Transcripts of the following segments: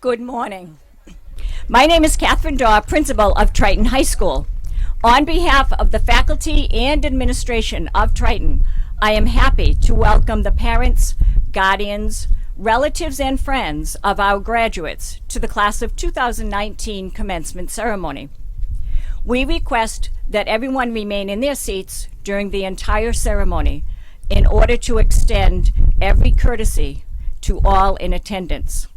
Good morning. My name is Catherine Daw, principal of Triton High School. On behalf of the faculty and administration of Triton, I am happy to welcome the parents, guardians, relatives, and friends of our graduates to the class of 2019 commencement ceremony. We request that everyone remain in their seats during the entire ceremony in order to extend every courtesy to all in attendance.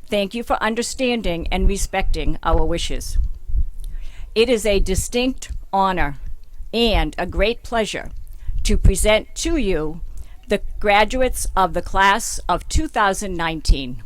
Thank you for understanding and respecting our wishes. It is a distinct honor and a great pleasure to present to you the graduates of the class of 2019.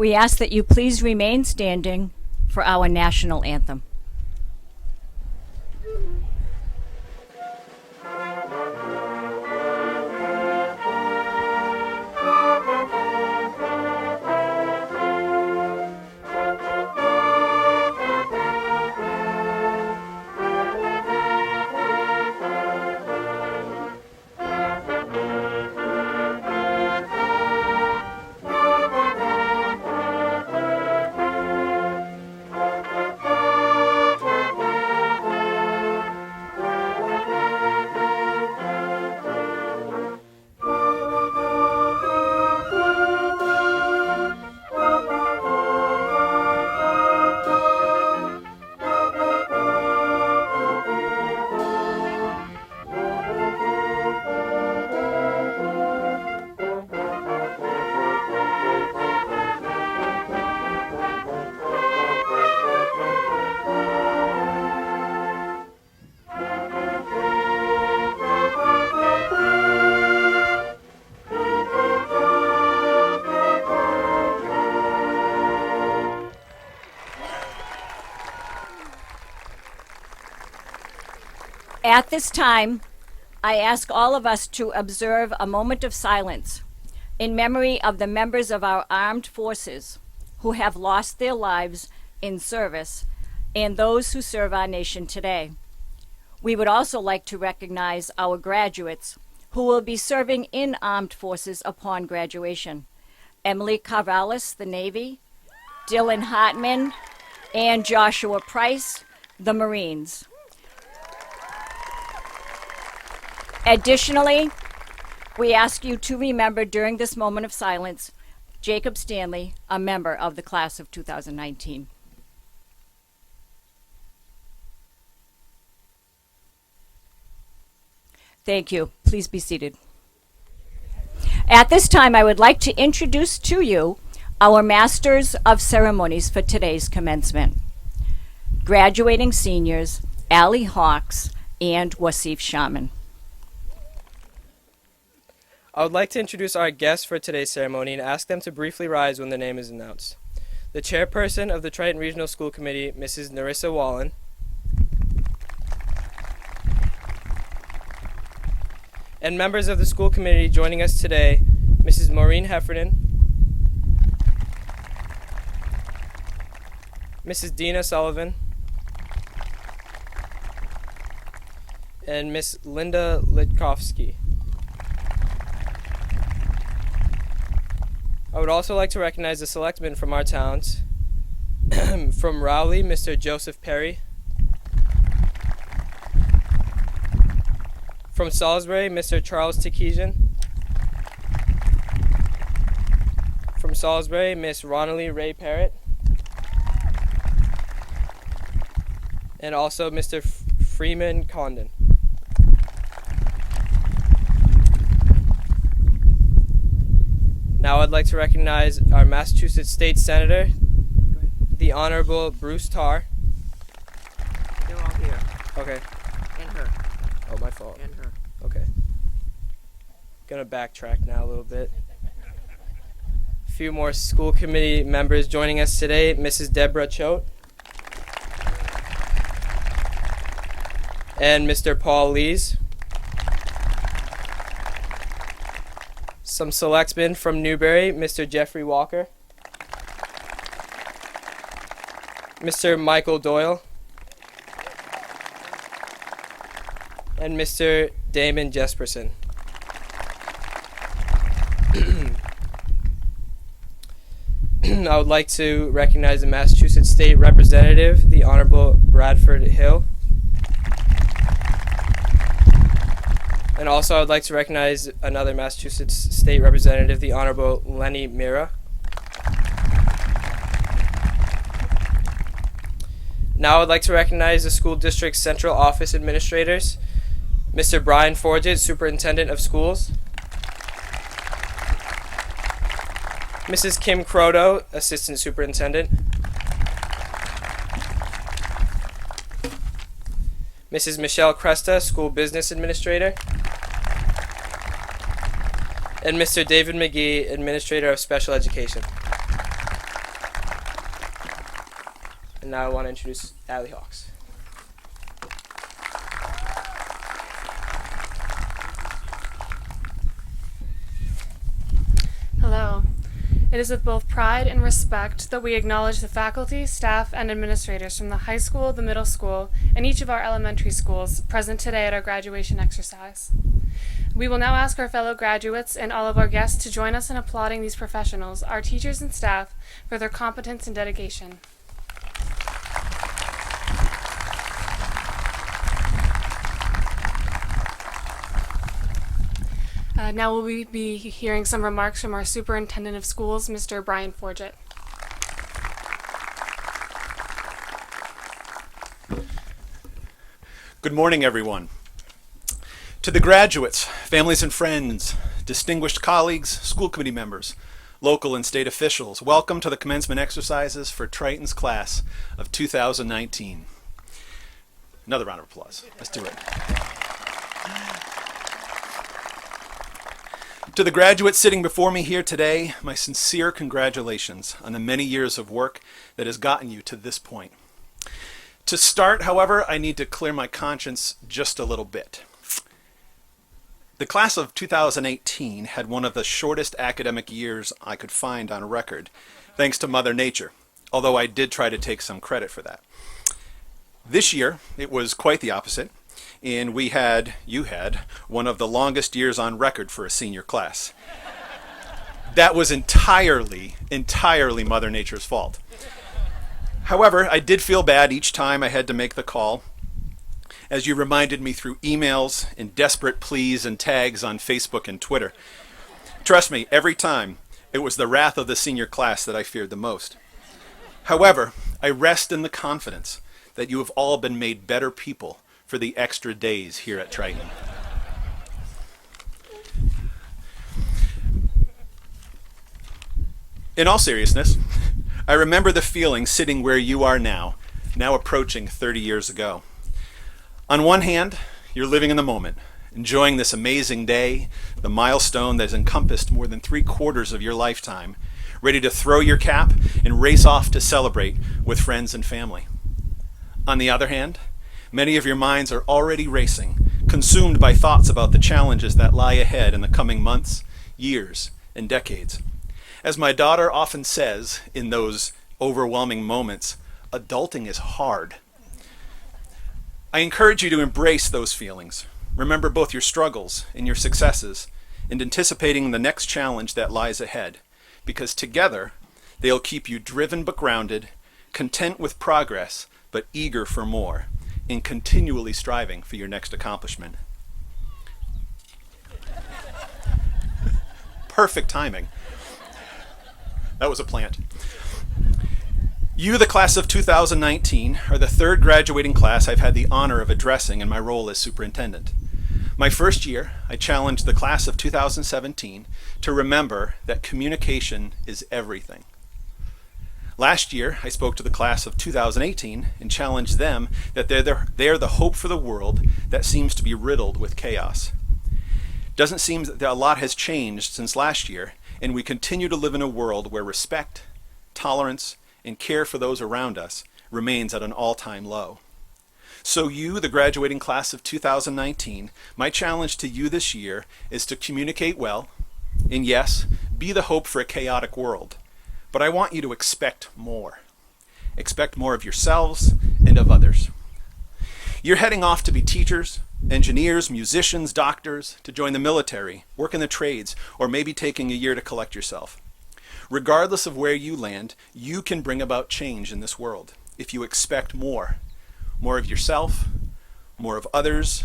We ask that you please remain standing for our national anthem. At this time, I ask all of us to observe a moment of silence in memory of the members of our armed forces who have lost their lives in service and those who serve our nation today. We would also like to recognize our graduates who will be serving in armed forces upon graduation. Emily Carvalis, the Navy, Dylan Hartman, and Joshua Price, the Marines. Additionally, we ask you to remember during this moment of silence Jacob Stanley, a member of the class of 2019. Thank you. Please be seated. At this time, I would like to introduce to you our Masters of Ceremonies for today's commencement. Graduating seniors, ALLIE Hawks and WASIF SHOWMAN. I would like to introduce our guests for today's ceremony and ask them to briefly rise when their name is announced. The chairperson of the Triton Regional School Committee, Mrs. Narissa Wallen. And members of the school committee joining us today, Mrs. Maureen Heffernan, Mrs. Dina Sullivan, and Miss Linda Litkovsky. I would also like to recognize the selectmen from our towns. From Rowley, Mr. Joseph Perry. From Salisbury, Mr. Charles Tikesian. From Salisbury, Miss Ronalie Ray Parrott. And also Mr. Freeman Condon. Now I'd like to recognize our Massachusetts State Senator, the Honorable Bruce Tarr. They're all here. Okay. And her. Oh, my fault. And her. Okay. Gonna backtrack now a little bit. A few more school committee members joining us today. Mrs. Deborah Choate. And Mr. Paul Lees. Some selectmen from Newbury, Mr. Jeffrey Walker. Mr. Michael Doyle. And Mr. Damon Jesperson. I would like to recognize the Massachusetts State Representative, the Honorable Bradford Hill. And also I would like to recognize another Massachusetts State Representative, the Honorable Lenny Mira. Now I would like to recognize the school district's central office administrators, Mr. Brian Forget, Superintendent of Schools, Mrs. Kim Croto, Assistant Superintendent, Mrs. Michelle Cresta, School Business Administrator, and Mr. David McGee, Administrator of Special Education. And now I want to introduce ALLIE Hawks. Hello. It is with both pride and respect that we acknowledge the faculty, staff, and administrators from the high school, the middle school, and each of our elementary schools present today at our graduation exercise. We will now ask our fellow graduates and all of our guests to join us in applauding these professionals, our teachers and staff, for their competence and dedication. Now we'll be hearing some remarks from our Superintendent of Schools, Mr. Brian Forget. Good morning, everyone. To the graduates, families and friends, distinguished colleagues, school committee members, local and state officials, welcome to the commencement exercises for Triton's class of 2019. Another round of applause. Let's do it. To the graduates sitting before me here today, my sincere congratulations on the many years of work that has gotten you to this point. To start, however, I need to clear my conscience just a little bit. The class of 2018 had one of the shortest academic years I could find on record, thanks to Mother Nature, although I did try to take some credit for that. This year, it was quite the opposite, and you had, one of the longest years on record for a senior class. That was entirely Mother Nature's fault. However, I did feel bad each time I had to make the call, as you reminded me through emails and desperate pleas and tags on Facebook and Twitter. Trust me, every time, it was the wrath of the senior class that I feared the most. However, I rest in the confidence that you have all been made better people for the extra days here at Triton. In all seriousness, I remember the feeling sitting where you are now approaching 30 years ago. On one hand, you're living in the moment, enjoying this amazing day, the milestone that has encompassed more than 3/4 of your lifetime, ready to throw your cap and race off to celebrate with friends and family. On the other hand, many of your minds are already racing, consumed by thoughts about the challenges that lie ahead in the coming months, years, and decades. As my daughter often says in those overwhelming moments, adulting is hard. I encourage you to embrace those feelings. Remember both your struggles and your successes, and anticipating the next challenge that lies ahead, because together they'll keep you driven but grounded, content with progress but eager for more, and continually striving for your next accomplishment. Perfect timing. That was a plant. You, the class of 2019, are the third graduating class I've had the honor of addressing in my role as superintendent. My first year, I challenged the class of 2017 to remember that communication is everything. Last year, I spoke to the class of 2018 and challenged them that they're the hope for the world that seems to be riddled with chaos. Doesn't seem that a lot has changed since last year, and we continue to live in a world where respect, tolerance, and care for those around us remains at an all-time low. So you, the graduating class of 2019, my challenge to you this year is to communicate well, and yes, be the hope for a chaotic world. But I want you to expect more. Expect more of yourselves and of others. You're heading off to be teachers, engineers, musicians, doctors, to join the military, work in the trades, or maybe taking a year to collect yourself. Regardless of where you land, you can bring about change in this world if you expect more. More of yourself, more of others,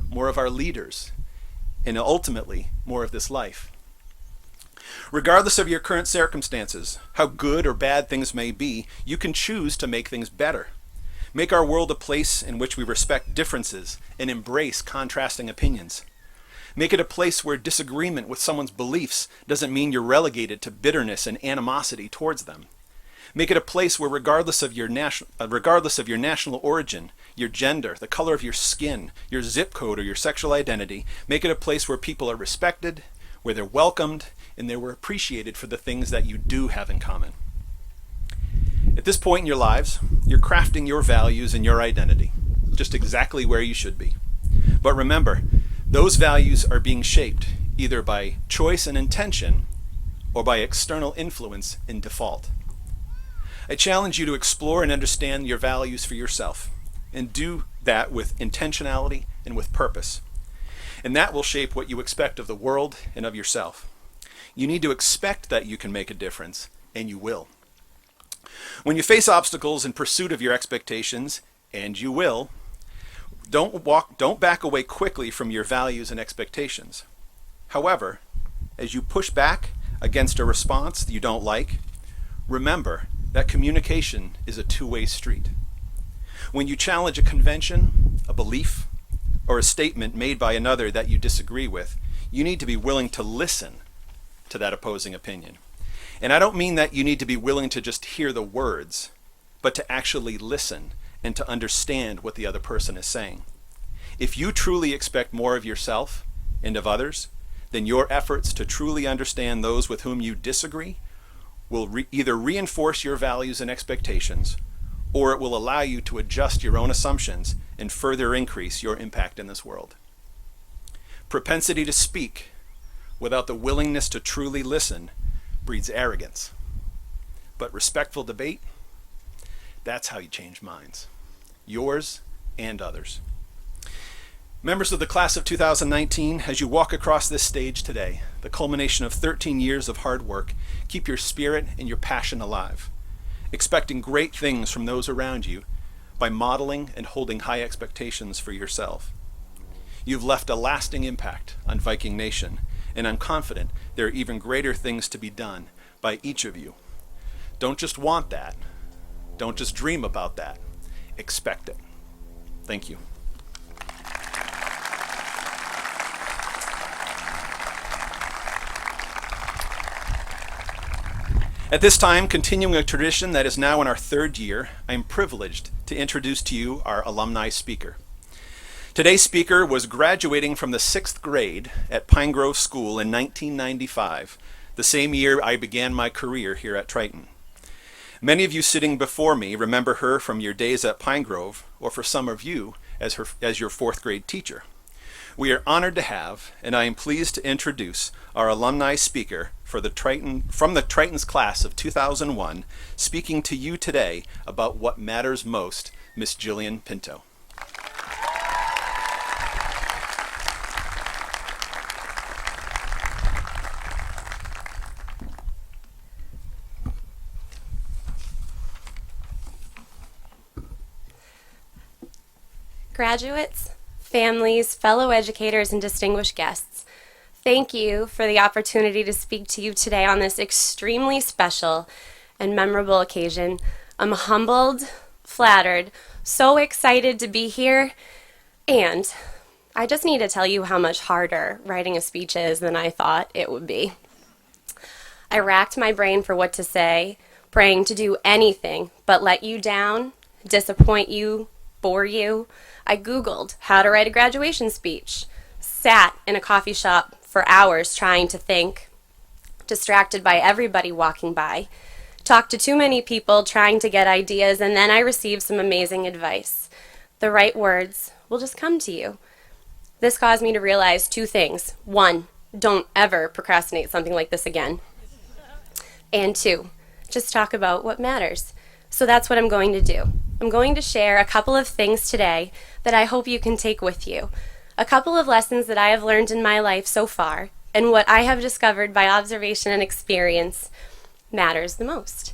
more of our leaders, and ultimately, more of this life. Regardless of your current circumstances, how good or bad things may be, you can choose to make things better. Make our world a place in which we respect differences and embrace contrasting opinions. Make it a place where disagreement with someone's beliefs doesn't mean you're relegated to bitterness and animosity towards them. Make it a place where regardless of your national origin, your gender, the color of your skin, your zip code, or your sexual identity, make it a place where people are respected, where they're welcomed, and they were appreciated for the things that you do have in common. At this point in your lives, you're crafting your values and your identity, just exactly where you should be. But remember, those values are being shaped either by choice and intention or by external influence in default. I challenge you to explore and understand your values for yourself and do that with intentionality and with purpose. And that will shape what you expect of the world and of yourself. You need to expect that you can make a difference, and you will. When you face obstacles in pursuit of your expectations, and you will, don't back away quickly from your values and expectations. However, as you push back against a response that you don't like, remember that communication is a two-way street. When you challenge a convention, a belief, or a statement made by another that you disagree with, you need to be willing to listen to that opposing opinion. And I don't mean that you need to be willing to just hear the words, but to actually listen and to understand what the other person is saying. If you truly expect more of yourself and of others, then your efforts to truly understand those with whom you disagree will either reinforce your values and expectations or it will allow you to adjust your own assumptions and further increase your impact in this world. Propensity to speak without the willingness to truly listen breeds arrogance. But respectful debate, that's how you change minds, yours and others. Members of the class of 2019, as you walk across this stage today, the culmination of 13 years of hard work, keep your spirit and your passion alive, expecting great things from those around you by modeling and holding high expectations for yourself. You've left a lasting impact on Viking Nation, and I'm confident there are even greater things to be done by each of you. Don't just want that. Don't just dream about that. Expect it. Thank you. At this time, continuing a tradition that is now in our third year, I am privileged to introduce to you our alumni speaker. Today's speaker was graduating from the 6th grade at Pine Grove School in 1995, the same year I began my career here at Triton. Many of you sitting before me remember her from your days at Pine Grove, or for some of you, as your 4th grade teacher. We are honored to have, and I am pleased to introduce our alumni speaker from the Triton's class of 2001, speaking to you today about what matters most, Miss Jillian Pinto. Graduates, families, fellow educators, and distinguished guests, thank you for the opportunity to speak to you today on this extremely special and memorable occasion. I'm humbled, flattered, so excited to be here, and I just need to tell you how much harder writing a speech is than I thought it would be. I racked my brain for what to say, praying to do anything but let you down, disappoint you, bore you. I Googled how to write a graduation speech, sat in a coffee shop for hours trying to think, distracted by everybody walking by, talked to too many people trying to get ideas, and then I received some amazing advice. The right words will just come to you. This caused me to realize 2 things. 1, don't ever procrastinate something like this again. And 2, just talk about what matters. So that's what I'm going to do. I'm going to share a couple of things today that I hope you can take with you. A couple of lessons that I have learned in my life so far, and what I have discovered by observation and experience matters the most.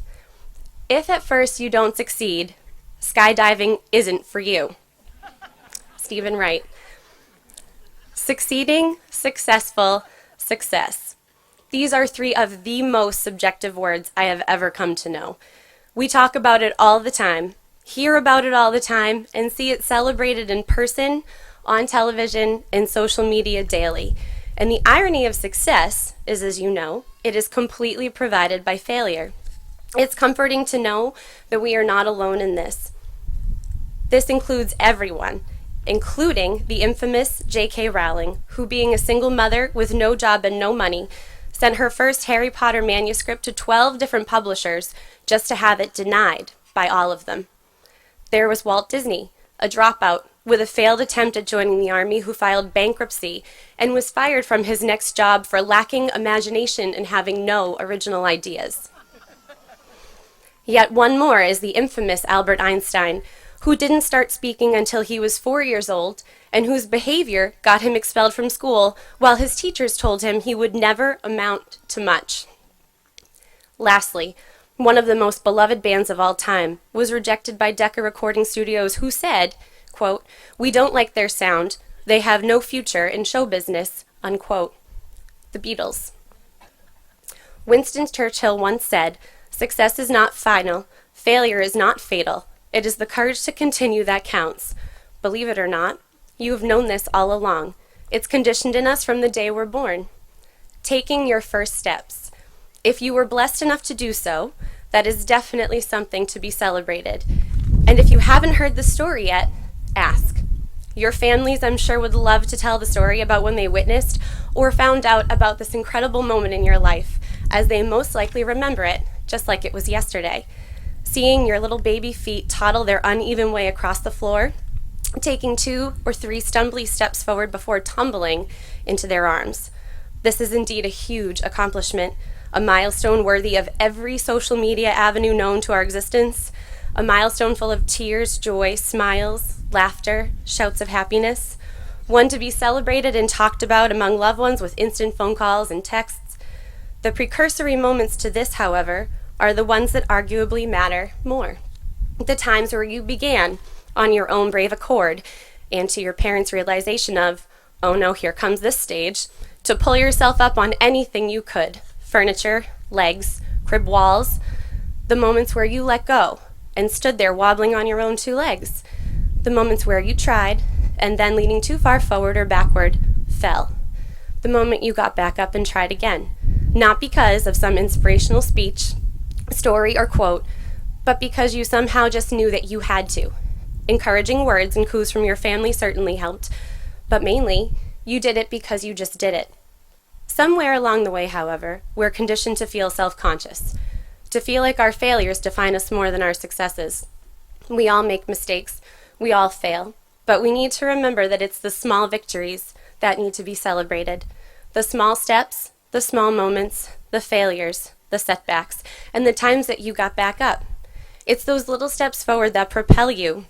If at first you don't succeed, skydiving isn't for you. Stephen Wright. Succeeding, successful, success. These are 3 of the most subjective words I have ever come to know. We talk about it all the time, hear about it all the time, and see it celebrated in person, on television, and social media daily. And the irony of success is, as you know, it is completely provided by failure. It's comforting to know that we are not alone in this. This includes everyone, including the infamous J.K. Rowling, who, being a single mother with no job and no money, sent her first Harry Potter manuscript to 12 different publishers just to have it denied by all of them. There was Walt Disney, a dropout with a failed attempt at joining the army, who filed bankruptcy and was fired from his next job for lacking imagination and having no original ideas. Yet one more is the infamous Albert Einstein, who didn't start speaking until he was 4 years old, and whose behavior got him expelled from school, while his teachers told him he would never amount to much. Lastly, one of the most beloved bands of all time was rejected by Decca Recording Studios, who said, quote, "We don't like their sound. They have no future in show business," unquote. The Beatles. Winston Churchill once said, "Success is not final. Failure is not fatal. It is the courage to continue that counts." Believe it or not, you have known this all along. It's conditioned in us from the day we're born. Taking your first steps. If you were blessed enough to do so, that is definitely something to be celebrated. And if you haven't heard the story yet, ask. Your families, I'm sure, would love to tell the story about when they witnessed or found out about this incredible moment in your life, as they most likely remember it, just like it was yesterday. seeing your little baby feet toddle their uneven way across the floor, taking 2 or 3 stumbly steps forward before tumbling into their arms. This is indeed a huge accomplishment, a milestone worthy of every social media avenue known to our existence, a milestone full of tears, joy, smiles, laughter, shouts of happiness, one to be celebrated and talked about among loved ones with instant phone calls and texts. The precursory moments to this, however, are the ones that arguably matter more. The times where you began on your own brave accord and to your parents' realization of, oh no, here comes this stage, to pull yourself up on anything you could, furniture, legs, crib walls, the moments where you let go and stood there wobbling on your own 2 legs, the moments where you tried and then leaning too far forward or backward, fell, the moment you got back up and tried again, not because of some inspirational speech, story, or quote, but because you somehow just knew that you had to. Encouraging words and coups from your family certainly helped, but mainly, you did it because you just did it. Somewhere along the way, however, we're conditioned to feel self-conscious, to feel like our failures define us more than our successes. We all make mistakes, we all fail, but we need to remember that it's the small victories that need to be celebrated. The small steps, the small moments, the failures, the setbacks, and the times that you got back up. It's those little steps forward that propel you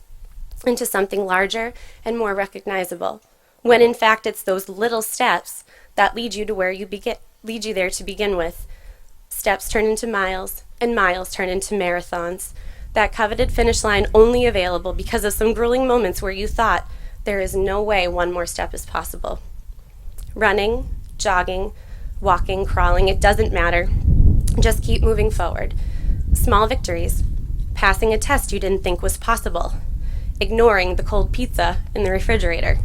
into something larger and more recognizable, when in fact it's those little steps that lead you to where you lead you there to begin with. Steps turn into miles, and miles turn into marathons. That coveted finish line only available because of some grueling moments where you thought there is no way one more step is possible. Running, jogging, walking, crawling, it doesn't matter. Just keep moving forward. Small victories. Passing a test you didn't think was possible. Ignoring the cold pizza in the refrigerator.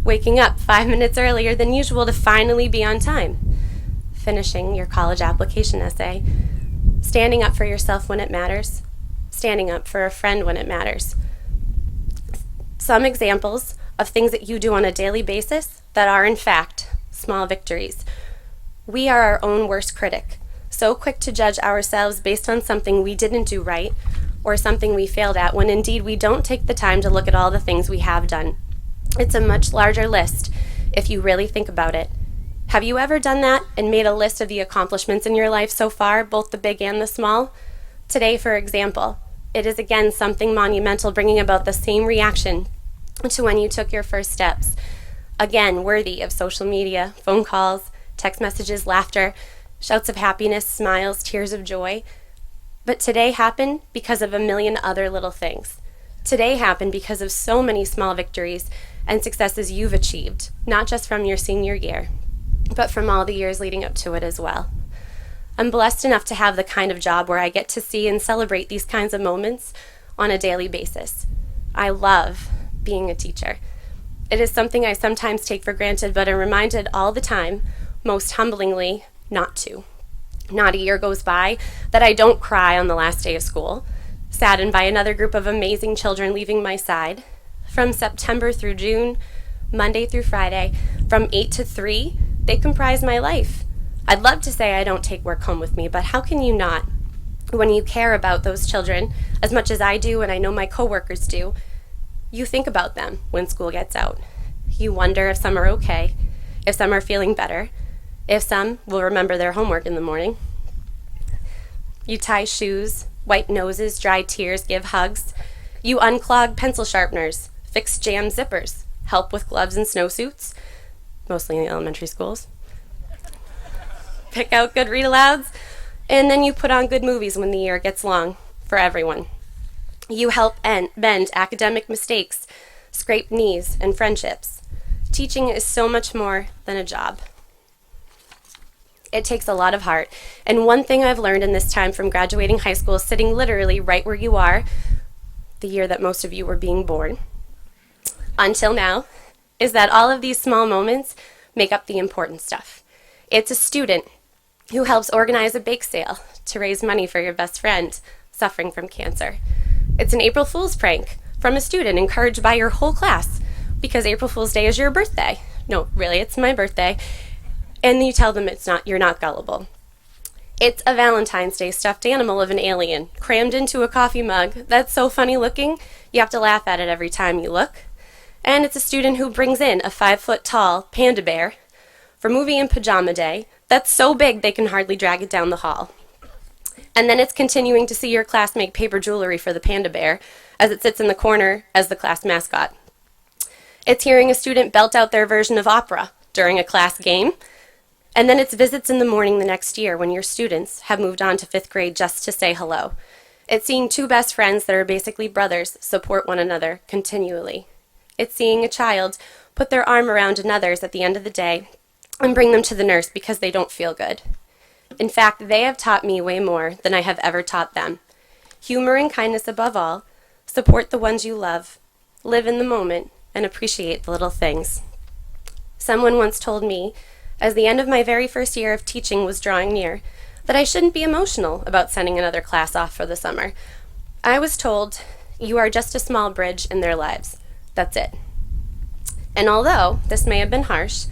Waking up 5 minutes earlier than usual to finally be on time. Finishing your college application essay. Standing up for yourself when it matters. Standing up for a friend when it matters. Some examples of things that you do on a daily basis that are in fact small victories. We are our own worst critic, so quick to judge ourselves based on something we didn't do right or something we failed at, when indeed we don't take the time to look at all the things we have done. It's a much larger list if you really think about it. Have you ever done that and made a list of the accomplishments in your life so far, both the big and the small? Today, for example, it is again something monumental, bringing about the same reaction to when you took your first steps. Again, worthy of social media, phone calls, text messages, laughter, shouts of happiness, smiles, tears of joy. But today happened because of a million other little things. Today happened because of so many small victories and successes you've achieved, not just from your senior year, but from all the years leading up to it as well. I'm blessed enough to have the kind of job where I get to see and celebrate these kinds of moments on a daily basis. I love being a teacher. It is something I sometimes take for granted, but am reminded all the time, most humblingly, not to. Not a year goes by that I don't cry on the last day of school, saddened by another group of amazing children leaving my side. From September through June, Monday through Friday, from 8 to 3, they comprise my life. I'd love to say I don't take work home with me, but how can you not? When you care about those children as much as I do, and I know my coworkers do, you think about them when school gets out. You wonder if some are okay, if some are feeling better, if some will remember their homework in the morning. You tie shoes, wipe noses, dry tears, give hugs. You unclog pencil sharpeners, fix jam zippers, help with gloves and snowsuits, mostly in the elementary schools. Pick out good read-alouds, and then you put on good movies when the year gets long for everyone. You help bend academic mistakes, scrape knees, and friendships. Teaching is so much more than a job. It takes a lot of heart, and one thing I've learned in this time from graduating high school, sitting literally right where you are, the year that most of you were being born, until now, is that all of these small moments make up the important stuff. It's a student who helps organize a bake sale to raise money for your best friend suffering from cancer. It's an April Fool's prank from a student encouraged by your whole class because April Fool's Day is your birthday. No, really, it's my birthday. And you tell them you're not gullible. It's a Valentine's Day stuffed animal of an alien, crammed into a coffee mug that's so funny looking, you have to laugh at it every time you look. And it's a student who brings in a 5-foot-tall panda bear for movie and pajama day that's so big they can hardly drag it down the hall. And then it's continuing to see your class make paper jewelry for the panda bear as it sits in the corner as the class mascot. It's hearing a student belt out their version of opera during a class game. And then it's visits in the morning the next year when your students have moved on to 5th grade just to say hello. It's seeing two best friends that are basically brothers support one another continually. It's seeing a child put their arm around another's at the end of the day and bring them to the nurse because they don't feel good. In fact, they have taught me way more than I have ever taught them. Humor and kindness above all, support the ones you love, live in the moment, and appreciate the little things. Someone once told me, as the end of my very first year of teaching was drawing near, that I shouldn't be emotional about sending another class off for the summer. I was told, you are just a small bridge in their lives. That's it. And although this may have been harsh,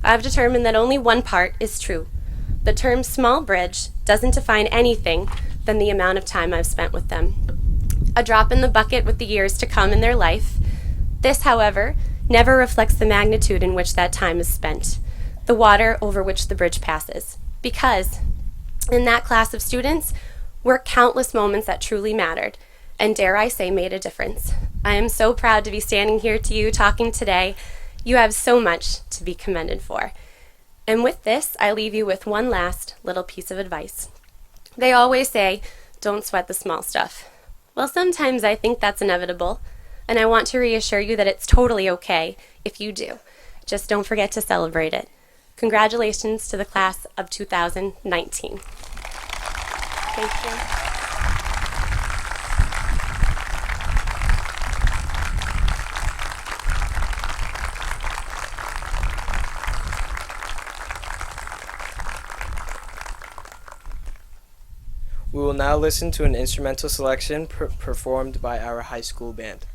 I've determined that only one part is true. The term small bridge doesn't define anything than the amount of time I've spent with them. A drop in the bucket with the years to come in their life. This, however, never reflects the magnitude in which that time is spent, the water over which the bridge passes. Because in that class of students were countless moments that truly mattered, and dare I say made a difference. I am so proud to be standing here to you talking today. You have so much to be commended for. And with this, I leave you with one last little piece of advice. They always say, don't sweat the small stuff. Well, sometimes I think that's inevitable, and I want to reassure you that it's totally okay if you do. Just don't forget to celebrate it. Congratulations to the class of 2019. Thank you. We will now listen to an instrumental selection performed by our high school band.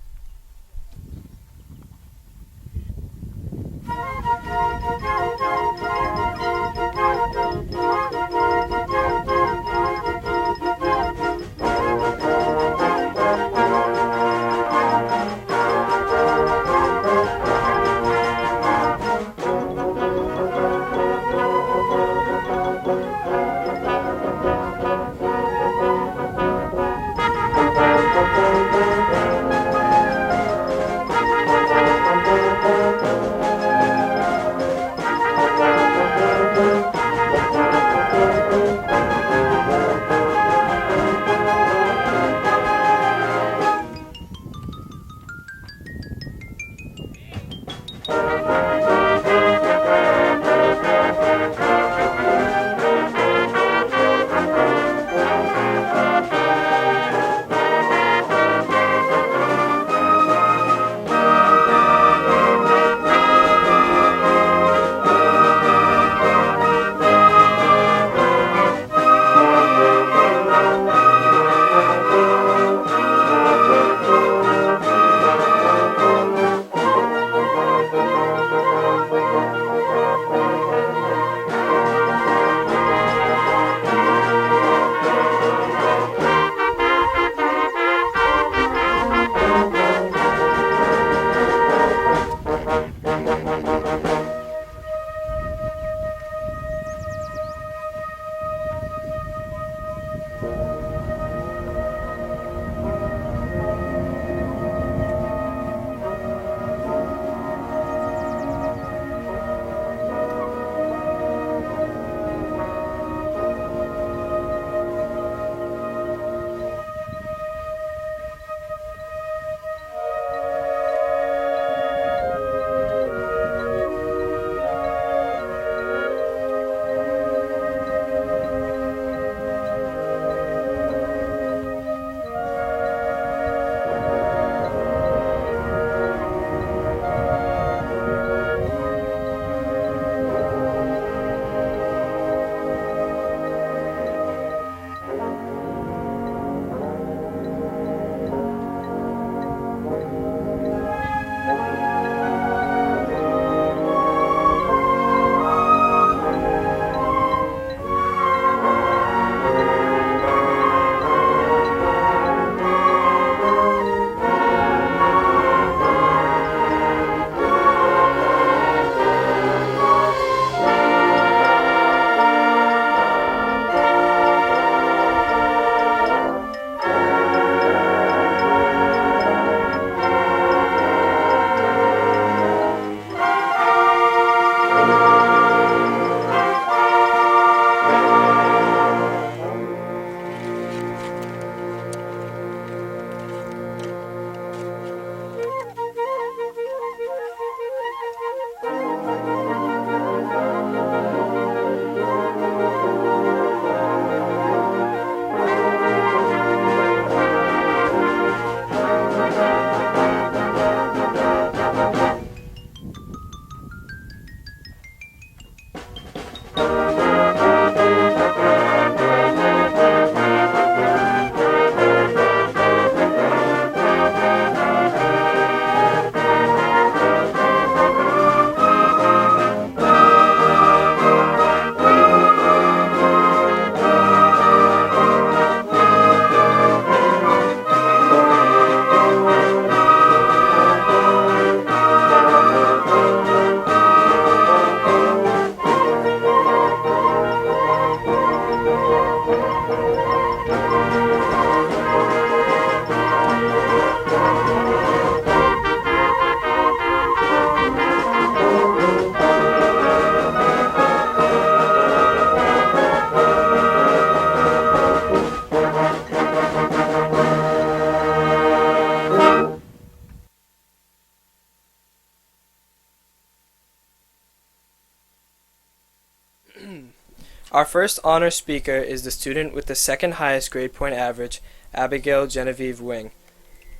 Our first honor speaker is the student with the second highest grade point average, Abigail Genevieve Wing.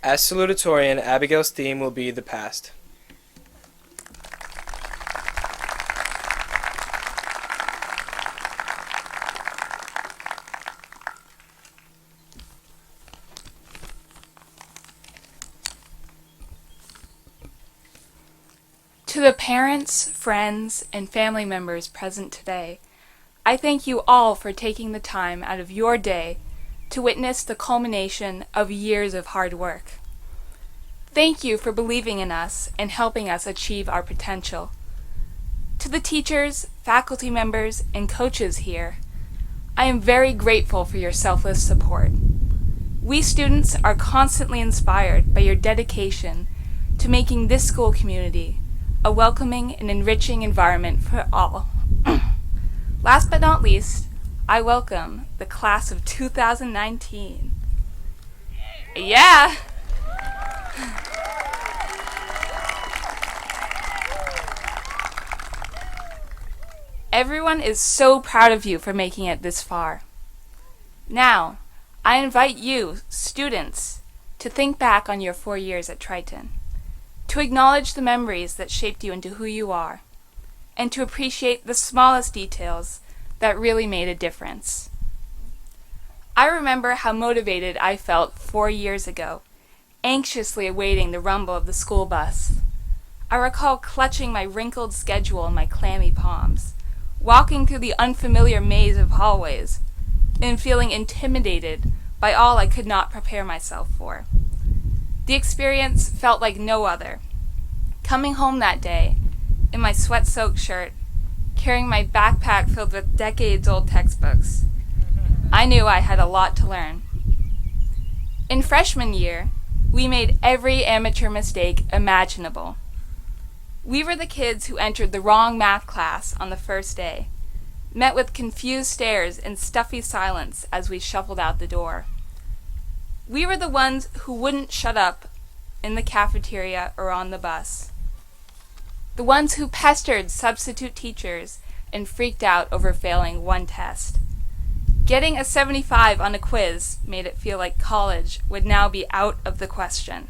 As salutatorian, Abigail's theme will be the past. To the parents, friends, and family members present today, I thank you all for taking the time out of your day to witness the culmination of years of hard work. Thank you for believing in us and helping us achieve our potential. To the teachers, faculty members, and coaches here, I am very grateful for your selfless support. We students are constantly inspired by your dedication to making this school community a welcoming and enriching environment for all. Last but not least, I welcome the class of 2019. Yeah! Everyone is so proud of you for making it this far. Now, I invite you, students, to think back on your 4 years at Triton, to acknowledge the memories that shaped you into who you are, and to appreciate the smallest details that really made a difference. I remember how motivated I felt 4 years ago, anxiously awaiting the rumble of the school bus. I recall clutching my wrinkled schedule in my clammy palms, walking through the unfamiliar maze of hallways, and feeling intimidated by all I could not prepare myself for. The experience felt like no other. Coming home that day, in my sweat-soaked shirt, carrying my backpack filled with decades-old textbooks, I knew I had a lot to learn. In freshman year, we made every amateur mistake imaginable. We were the kids who entered the wrong math class on the first day, met with confused stares and stuffy silence as we shuffled out the door. We were the ones who wouldn't shut up in the cafeteria or on the bus. The ones who pestered substitute teachers and freaked out over failing one test. Getting a 75 on a quiz made it feel like college would now be out of the question.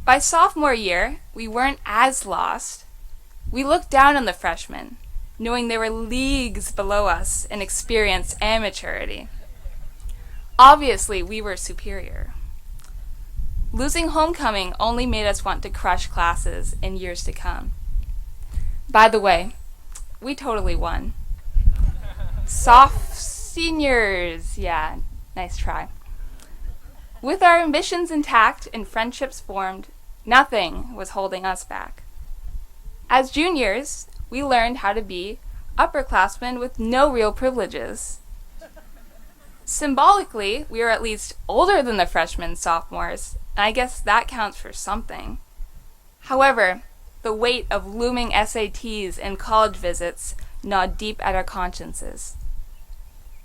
By sophomore year, we weren't as lost. We looked down on the freshmen, knowing they were leagues below us in experience and maturity. Obviously, we were superior. Losing homecoming only made us want to crush classes in years to come. By the way, we totally won. Soft seniors, yeah, nice try. With our ambitions intact and friendships formed, nothing was holding us back. As juniors, we learned how to be upperclassmen with no real privileges. Symbolically, we were at least older than the freshmen and sophomores, and I guess that counts for something. However, the weight of looming SATs and college visits gnawed deep at our consciences.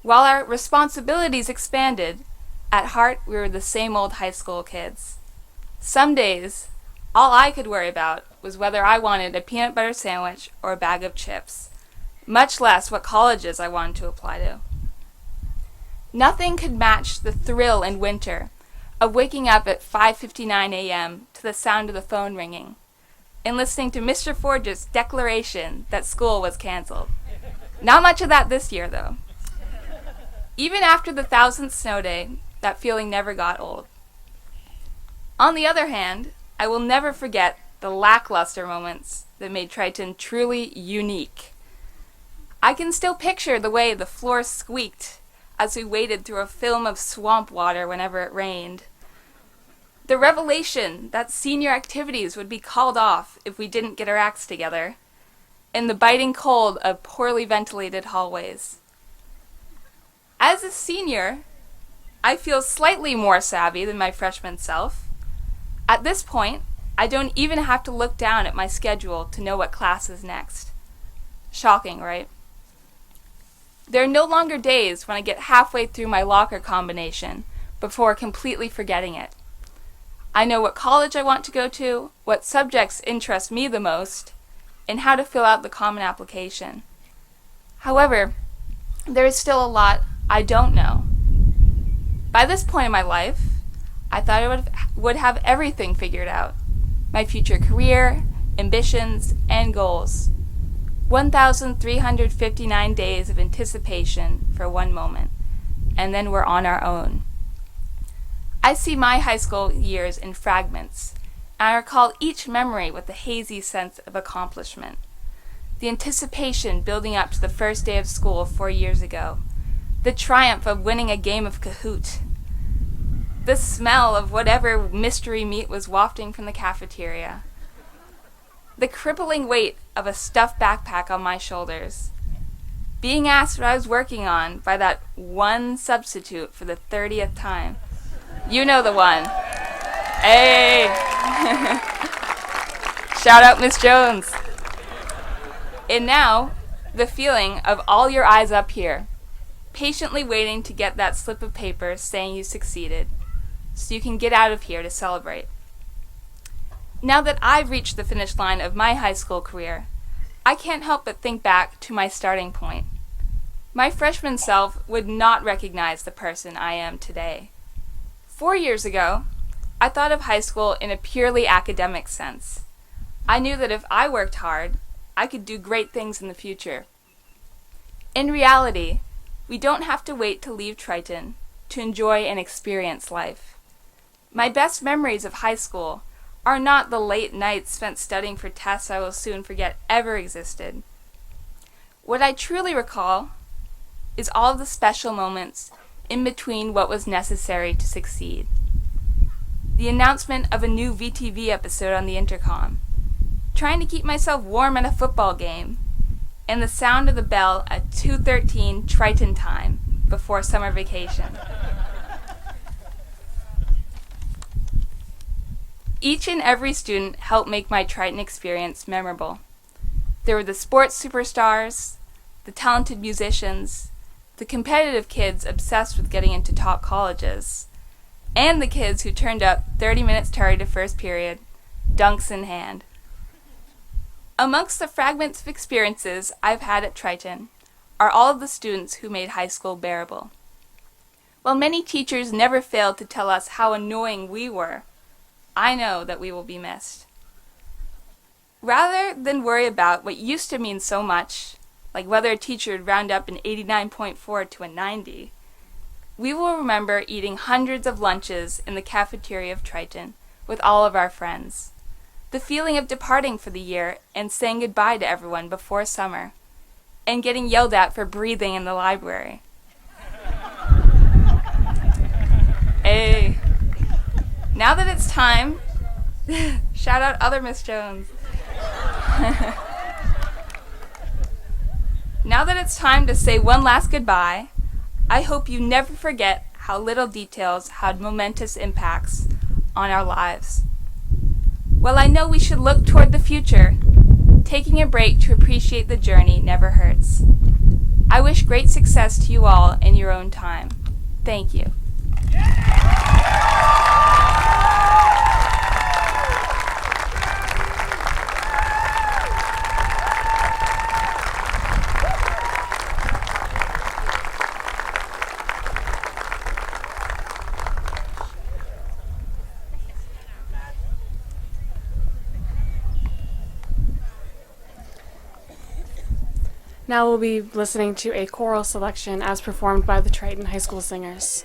While our responsibilities expanded, at heart we were the same old high school kids. Some days, all I could worry about was whether I wanted a peanut butter sandwich or a bag of chips, much less what colleges I wanted to apply to. Nothing could match the thrill in winter of waking up at 5:59 a.m. to the sound of the phone ringing and listening to Mr. Forge's declaration that school was canceled. Not much of that this year, though. Even after the 1,000th snow day, that feeling never got old. On the other hand, I will never forget the lackluster moments that made Triton truly unique. I can still picture the way the floor squeaked as we waded through a film of swamp water whenever it rained. The revelation that senior activities would be called off if we didn't get our acts together, and the biting cold of poorly ventilated hallways. As a senior, I feel slightly more savvy than my freshman self. At this point, I don't even have to look down at my schedule to know what class is next. Shocking, right? There are no longer days when I get halfway through my locker combination before completely forgetting it. I know what college I want to go to, what subjects interest me the most, and how to fill out the common application. However, there is still a lot I don't know. By this point in my life, I thought I would have everything figured out. My future career, ambitions, and goals. 1,359 days of anticipation for one moment, and then we're on our own. I see my high school years in fragments, and I recall each memory with a hazy sense of accomplishment. The anticipation building up to the first day of school 4 years ago. The triumph of winning a game of Kahoot. The smell of whatever mystery meat was wafting from the cafeteria. The crippling weight of a stuffed backpack on my shoulders. Being asked what I was working on by that one substitute for the 30th time. You know the one. Hey! Shout out Miss Jones. And now, the feeling of all your eyes up here, patiently waiting to get that slip of paper saying you succeeded, so you can get out of here to celebrate. Now that I've reached the finish line of my high school career, I can't help but think back to my starting point. My freshman self would not recognize the person I am today. 4 years ago, I thought of high school in a purely academic sense. I knew that if I worked hard, I could do great things in the future. In reality, we don't have to wait to leave Triton to enjoy and experience life. My best memories of high school are not the late nights spent studying for tests I will soon forget ever existed. What I truly recall is all of the special moments in between what was necessary to succeed. The announcement of a new VTV episode on the intercom, trying to keep myself warm at a football game, and the sound of the bell at 2:13 Triton time before summer vacation. Each and every student helped make my Triton experience memorable. There were the sports superstars, the talented musicians, the competitive kids obsessed with getting into top colleges, and the kids who turned up 30 minutes tardy to first period, dunks in hand. Amongst the fragments of experiences I've had at Triton are all of the students who made high school bearable. While many teachers never failed to tell us how annoying we were, I know that we will be missed. Rather than worry about what used to mean so much, like whether a teacher would round up an 89.4 to a 90, we will remember eating hundreds of lunches in the cafeteria of Triton with all of our friends. The feeling of departing for the year and saying goodbye to everyone before summer, and getting yelled at for breathing in the library. Hey, now that it's time, shout out other Miss Jones. Now that it's time to say one last goodbye, I hope you never forget how little details had momentous impacts on our lives. While I know we should look toward the future, taking a break to appreciate the journey never hurts. I wish great success to you all in your own time. Thank you. Now we'll be listening to a choral selection as performed by the Triton High School Singers.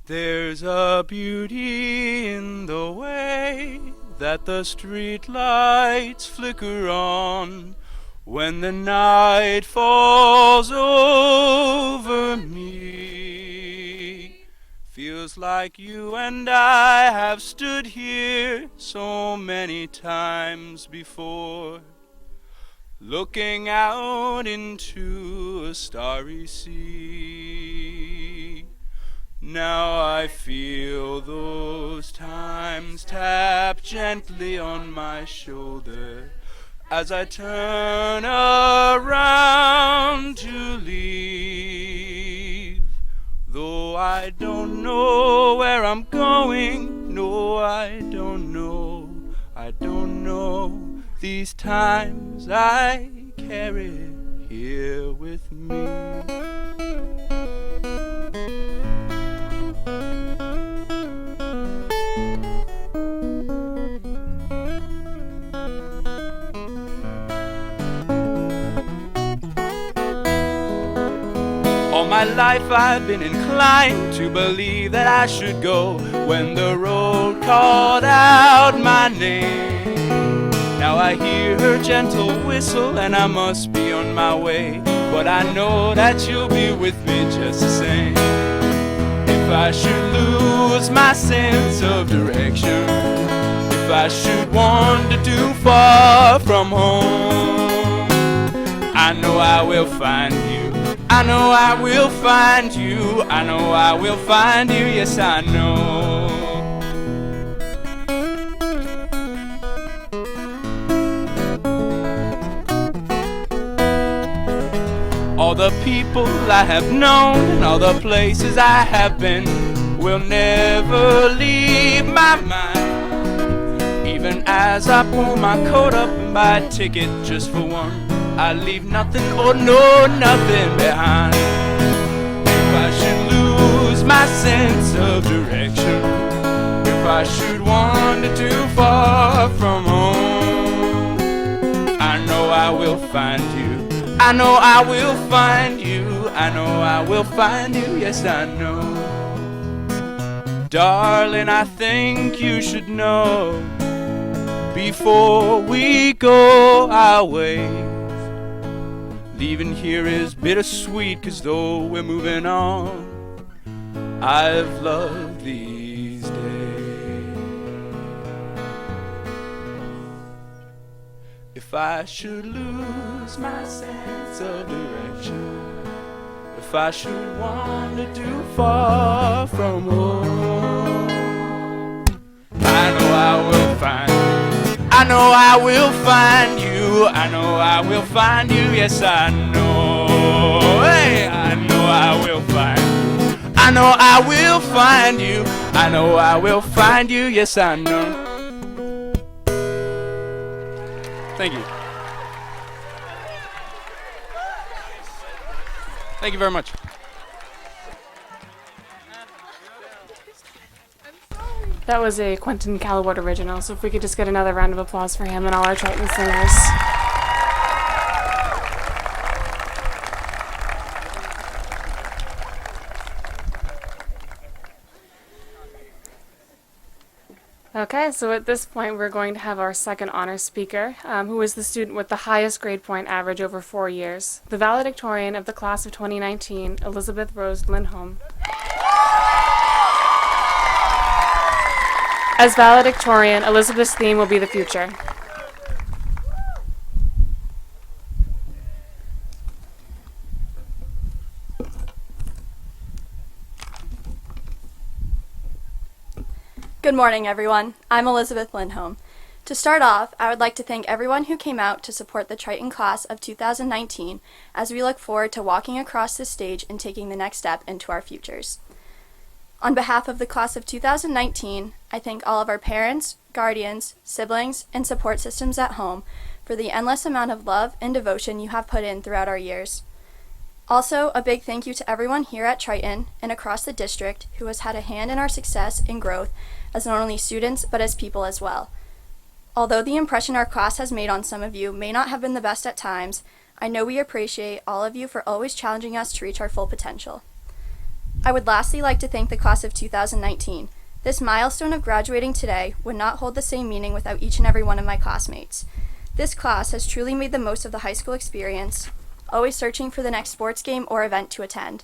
There's a beauty in the way that the street lights flicker on, when the night falls over me. Feels like you and I have stood here so many times before, looking out into a starry sea. Now I feel those times tap gently on my shoulder as I turn around to leave. Though I don't know where I'm going, no, I don't know, these times I carry here with me. All my life I've been inclined to believe that I should go when the road called out my name. Now I hear her gentle whistle and I must be on my way, but I know that you'll be with me just the same. If I should lose my sense of direction, if I should wander too far from home, I know I will find you, I know I will find you, I know I will find you, yes I know. All the people I have known and all the places I have been will never leave my mind. Even as I pull my coat up and buy a ticket just for one, I leave nothing or no nothing behind. If I should lose my sense of direction, if I should wander too far from home, I know I will find you, I know I will find you, I know I will find you, yes I know. Darling, I think you should know, before we go our ways, leaving here is bittersweet, 'cause though we're moving on, I've loved these days. If I should lose my sense of direction, if I should wander too far from home, I know I will find you, I know I will find you, I know I will find you, yes I know. Hey, I know I will find you, I know I will find you, I know I will find you, yes I know. Thank you. Thank you very much. That was a Quentin CALLEWAERT original, so if we could just get another round of applause for him and all our Triton singers. Okay, so at this point we're going to have our second honor speaker, who is the student with the highest grade point average over 4 years, the valedictorian of the class of 2019, Elizabeth Rose Lindholm. As valedictorian, Elizabeth's theme will be the future. Good morning, everyone. I'm Elizabeth Lindholm. To start off, I would like to thank everyone who came out to support the Triton class of 2019 as we look forward to walking across this stage and taking the next step into our futures. On behalf of the class of 2019, I thank all of our parents, guardians, siblings, and support systems at home for the endless amount of love and devotion you have put in throughout our years. Also, a big thank you to everyone here at Triton and across the district who has had a hand in our success and growth as not only students but as people as well. Although the impression our class has made on some of you may not have been the best at times, I know we appreciate all of you for always challenging us to reach our full potential. I would lastly like to thank the class of 2019. This milestone of graduating today would not hold the same meaning without each and every one of my classmates. This class has truly made the most of the high school experience, always searching for the next sports game or event to attend.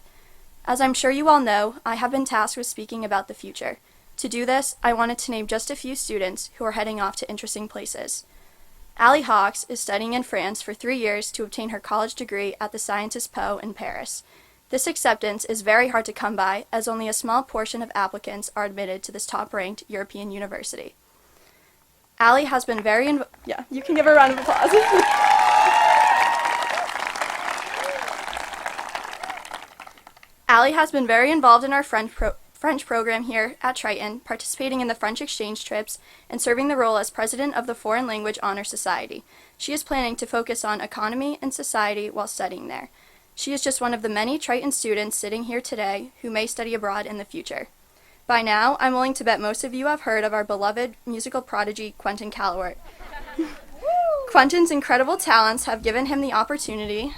As I'm sure you all know, I have been tasked with speaking about the future. To do this, I wanted to name just a few students who are heading off to interesting places. Allie Hawks is studying in France for 3 years to obtain her college degree at the Sciences Po in Paris. This acceptance is very hard to come by, as only a small portion of applicants are admitted to this top-ranked European university. Allie has been very you can give her a round of applause. Allie has been very involved in our French program here at Triton, participating in the French exchange trips and serving the role as president of the Foreign Language Honor Society. She is planning to focus on economy and society while studying there. She is just one of the many Triton students sitting here today who may study abroad in the future. By now, I'm willing to bet most of you have heard of our beloved musical prodigy, Quentin CALLEWAERT. Quentin's incredible talents have given him the opportunity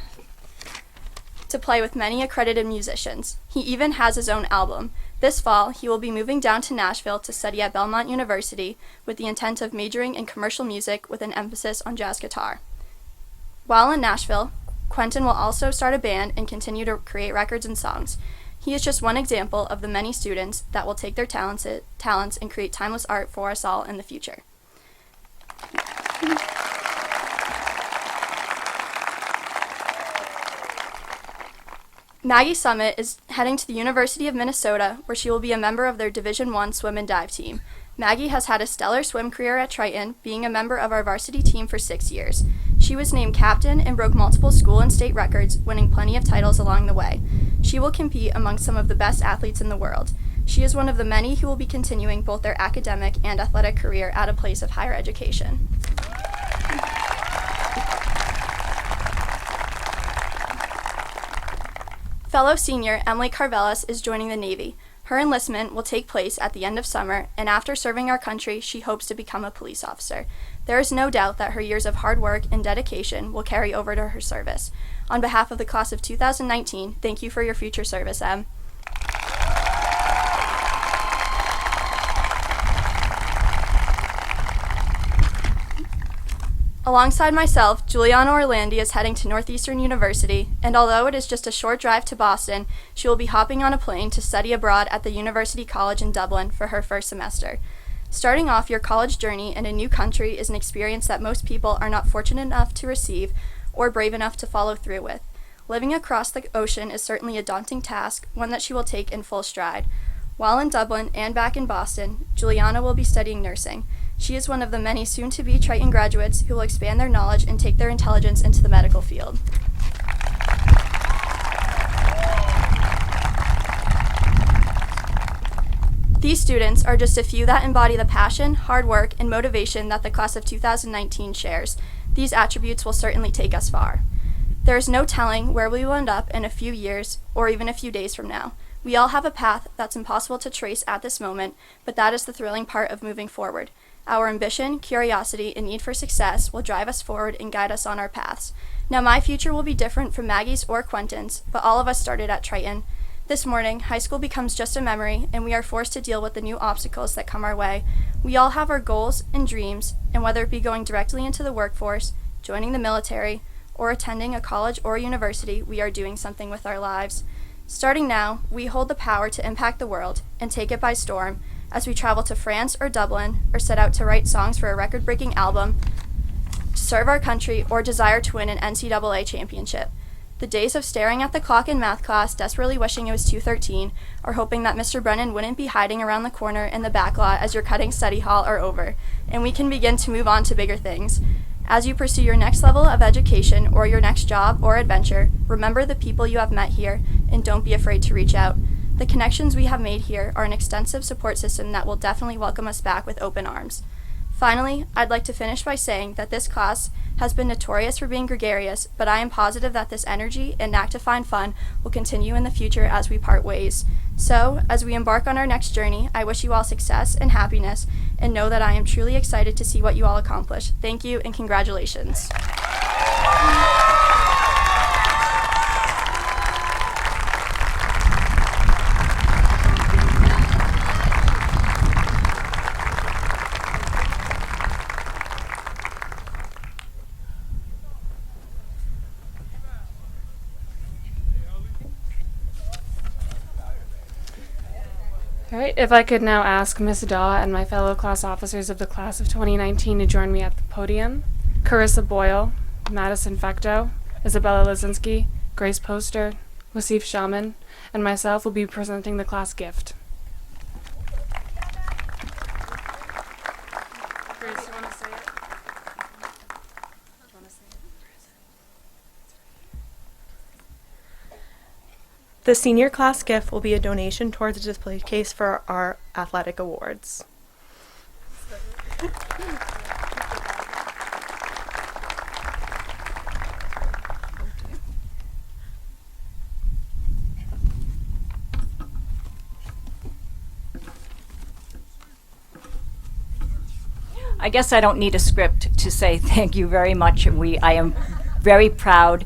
to play with many accredited musicians. He even has his own album. This fall, he will be moving down to Nashville to study at Belmont University with the intent of majoring in commercial music with an emphasis on jazz guitar. While in Nashville, Quentin will also start a band and continue to create records and songs. He is just one example of the many students that will take their talents and create timeless art for us all in the future. Maggie Summit is heading to the University of Minnesota, where she will be a member of their Division I swim and dive team. Maggie has had a stellar swim career at Triton, being a member of our varsity team for 6 years. She was named captain and broke multiple school and state records, winning plenty of titles along the way. She will compete among some of the best athletes in the world. She is one of the many who will be continuing both their academic and athletic career at a place of higher education. Fellow senior Emily Carvelis is joining the Navy. Her enlistment will take place at the end of summer, and after serving our country, she hopes to become a police officer. There is no doubt that her years of hard work and dedication will carry over to her service. On behalf of the class of 2019, thank you for your future service, Em. Alongside myself, Juliana Orlandi is heading to Northeastern University, and although it is just a short drive to Boston, she will be hopping on a plane to study abroad at the University College in Dublin for her first semester. Starting off your college journey in a new country is an experience that most people are not fortunate enough to receive or brave enough to follow through with. Living across the ocean is certainly a daunting task, one that she will take in full stride. While in Dublin and back in Boston, Juliana will be studying nursing. She is one of the many soon-to-be Triton graduates who will expand their knowledge and take their intelligence into the medical field. These students are just a few that embody the passion, hard work, and motivation that the class of 2019 shares. These attributes will certainly take us far. There is no telling where we will end up in a few years or even a few days from now. We all have a path that's impossible to trace at this moment, but that is the thrilling part of moving forward. Our ambition, curiosity, and need for success will drive us forward and guide us on our paths. Now, my future will be different from Maggie's or Quentin's, but all of us started at Triton. This morning, high school becomes just a memory, and we are forced to deal with the new obstacles that come our way. We all have our goals and dreams, and whether it be going directly into the workforce, joining the military, or attending a college or university, we are doing something with our lives. Starting now, we hold the power to impact the world and take it by storm as we travel to France or Dublin, or set out to write songs for a record-breaking album, to serve our country, or desire to win an NCAA championship. The days of staring at the clock in math class, desperately wishing it was 2:13, or hoping that Mr. Brennan wouldn't be hiding around the corner in the back lot as you're cutting study hall are over, and we can begin to move on to bigger things. As you pursue your next level of education or your next job or adventure, remember the people you have met here, and don't be afraid to reach out. The connections we have made here are an extensive support system that will definitely welcome us back with open arms. Finally, I'd like to finish by saying that this class has been notorious for being gregarious, but I am positive that this energy and knack to find fun will continue in the future as we part ways. So, as we embark on our next journey, I wish you all success and happiness, and know that I am truly excited to see what you all accomplish. Thank you, and congratulations. All right, if I could now ask Ms. Daw and my fellow class officers of the class of 2019 to join me at the podium. Carissa Boyle, Madison Fecto, Isabella Lazinski, Grace Poster, WASIF SHOWMAN, and myself will be presenting the class gift. Grace, you want to say it? The senior class gift will be a donation towards a display case for our athletic awards. I guess I don't need a script to say thank you very much. I am very proud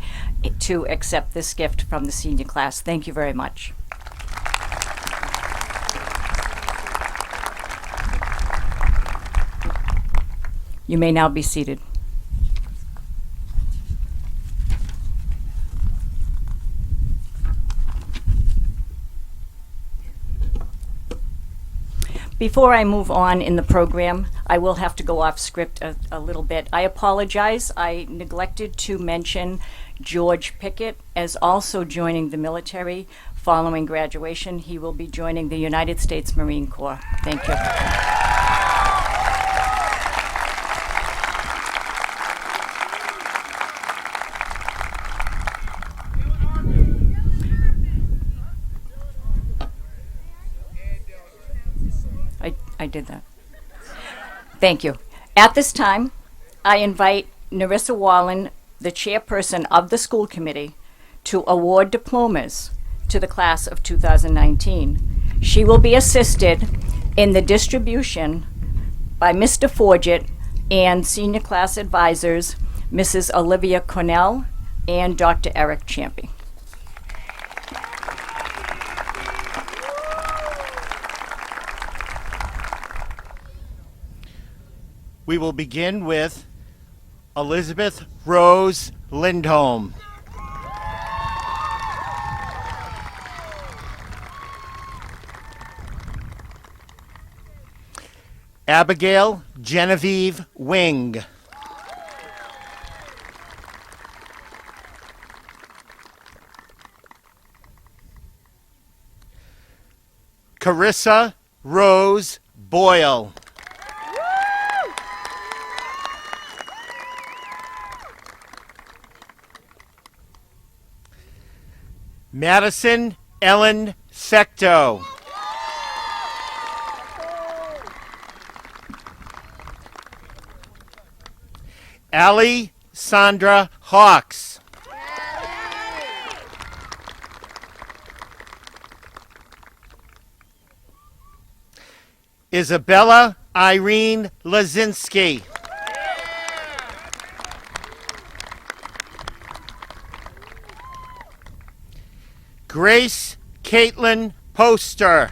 to accept this gift from the senior class. Thank you very much. You may now be seated. Before I move on in the program, I will have to go off script a little bit. I apologize. I neglected to mention George Pickett as also joining the military following graduation. He will be joining the United States Marine Corps. Thank you. I did that. Thank you. At this time, I invite Nerissa Wallen, the chairperson of the school committee, to award diplomas to the class of 2019. She will be assisted in the distribution by Mr. Forget and senior class advisors, Mrs. Olivia Cornell and Dr. Eric Champy. We will begin with Elizabeth Rose Lindholm. Abigail Genevieve Wing. Carissa Rose Boyle. Madison Ellen Fecto. ALLIE Sandra Hawks. Isabella Irene Lazinski. Grace Caitlin Poster.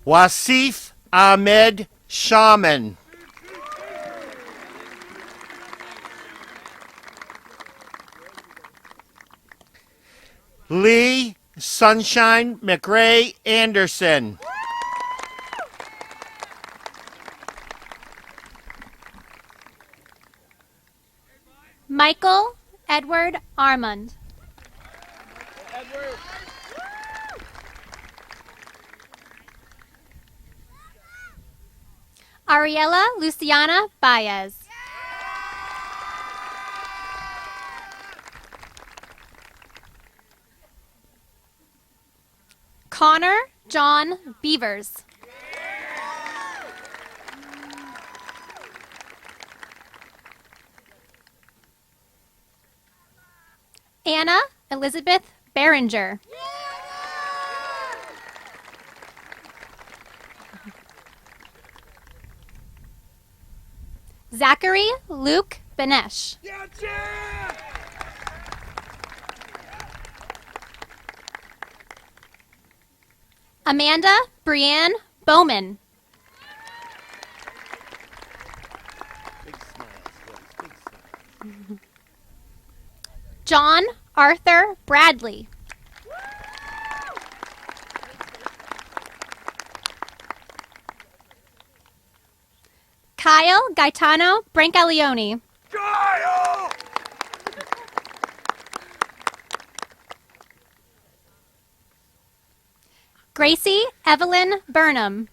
WASIF AHMED SHOWMAN. Lee Sunshine McRae Anderson. Michael Edward Armand. Ariella Luciana Baez. Connor John Beavers. Anna Elizabeth Behringer. Zachary Luke Benesh. Amanda Brianne Bowman. John Arthur Bradley. Kyle Gaetano Brancaleone. Gracie Evelyn Burnham.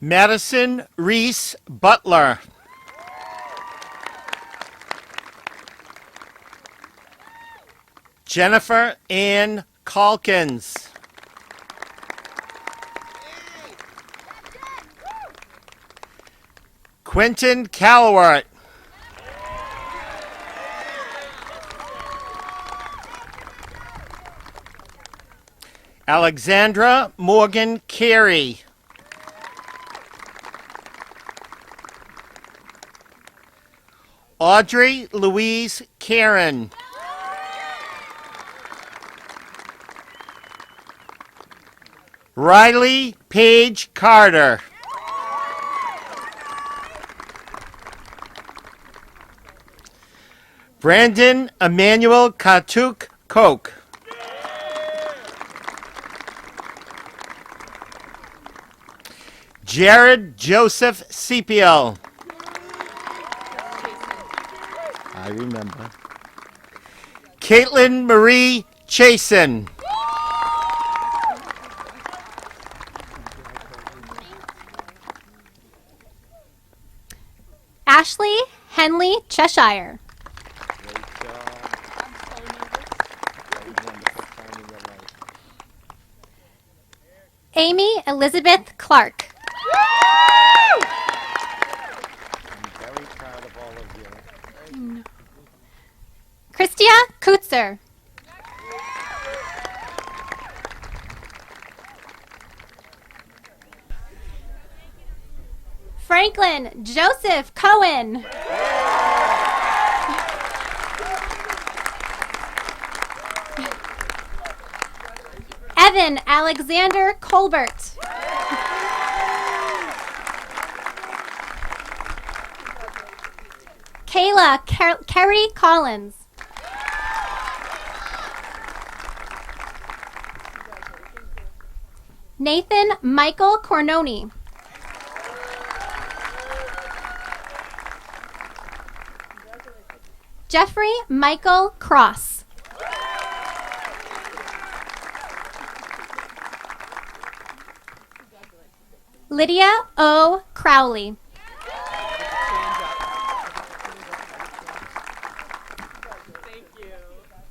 Madison Reese Butler. Jennifer Ann Calkins. Quentin CALLEWAERT. Alexandra Morgan Carey. Audrey Louise Karen. Riley Paige Carter. Brandon Emmanuel Katuk Koch. Jared Joseph Sepio. I remember. Caitlin Marie Chasen. Ashley Henley Cheshire. Amy Elizabeth Clark. Christia Kutzer. Franklin Joseph Cohen. Evan Alexander Colbert. Kayla Kerry Collins. Nathan Michael Cornoni. Jeffrey Michael Cross. Lydia O. Crowley.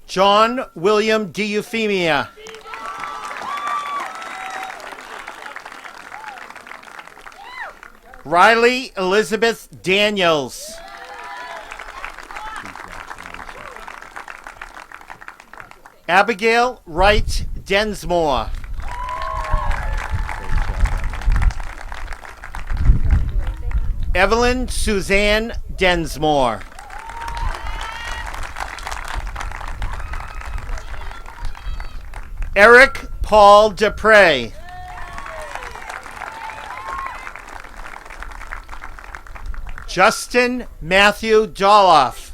John William Dieuphemia. Riley Elizabeth Daniels. Abigail Wright Densmore. Evelyn Suzanne Densmore. Eric Paul Dupre. Justin Matthew Doloff.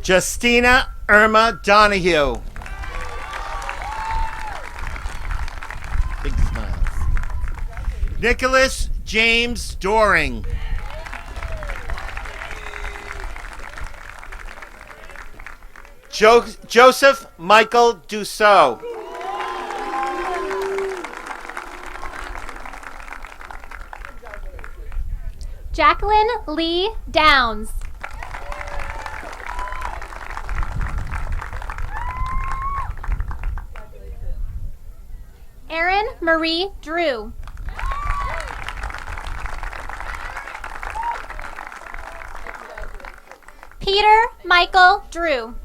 Justina Irma Donahue. Big smiles. Nicholas James Doring. Joseph Michael Dussault. Jacqueline Lee Downs. Erin Marie Drew. Peter Michael Drew.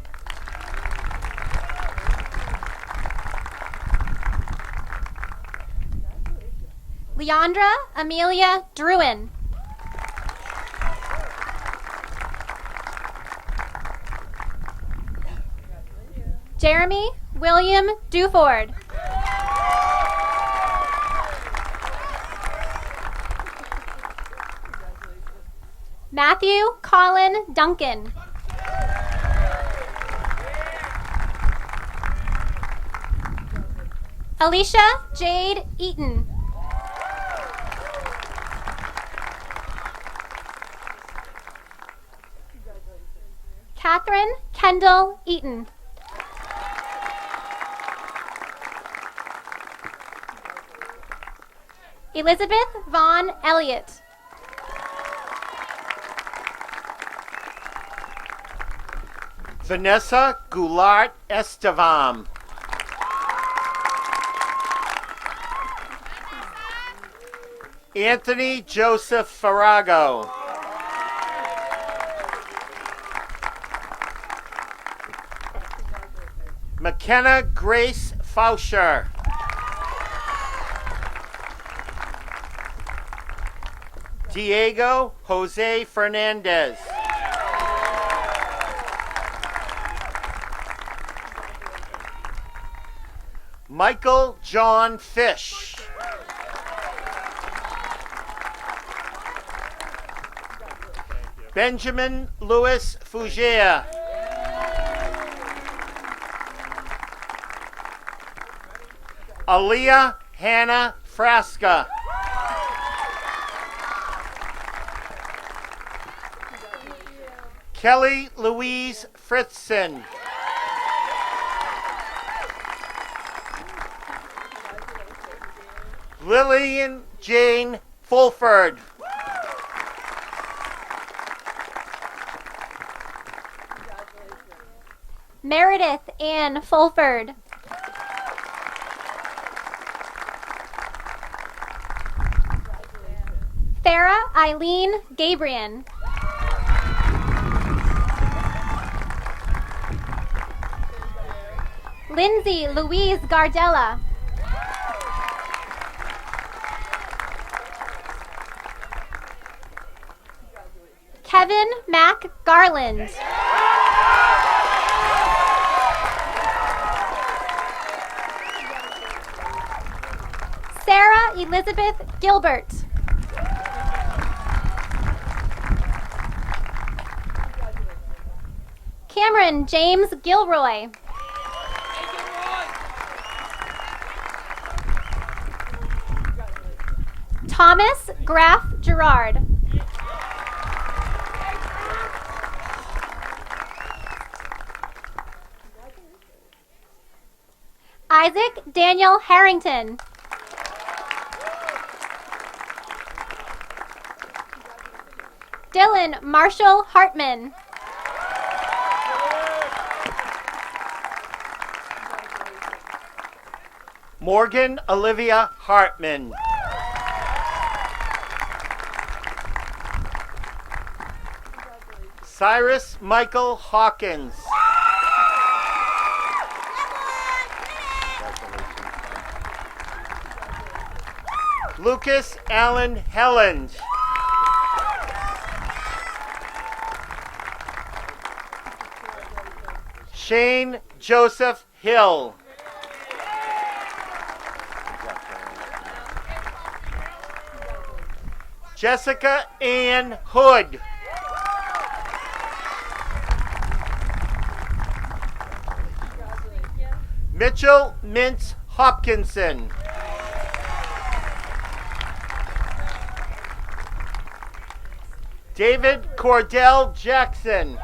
Leandra Amelia Druin. Jeremy William Duford. Matthew Colin Duncan. Alicia Jade Eaton. Catherine Kendall Eaton. Elizabeth Vaughn Elliott. Vanessa Goulart Estevam. Anthony Joseph Farago. McKenna Grace Fauscher. Diego Jose Fernandez. Michael John Fish. Benjamin Louis Fougere. Aaliyah Hannah Frasca. Kelly Louise Fritzson. Lillian Jane Fulford. Meredith Ann Fulford. Farah Eileen Gabriel. Lindsay Louise Gardella. Kevin Mack Garland. Sarah Elizabeth Gilbert. Cameron James Gilroy. Thomas Graff Gerard. Isaac Daniel Harrington. Dylan Marshall Hartman. Morgan Olivia Hartman. Cyrus Michael Hawkins. Lucas Allen Helland. Shane Joseph Hill. Jessica Ann Hood. Mitchell Mintz Hopkinson. David Cordell Jackson.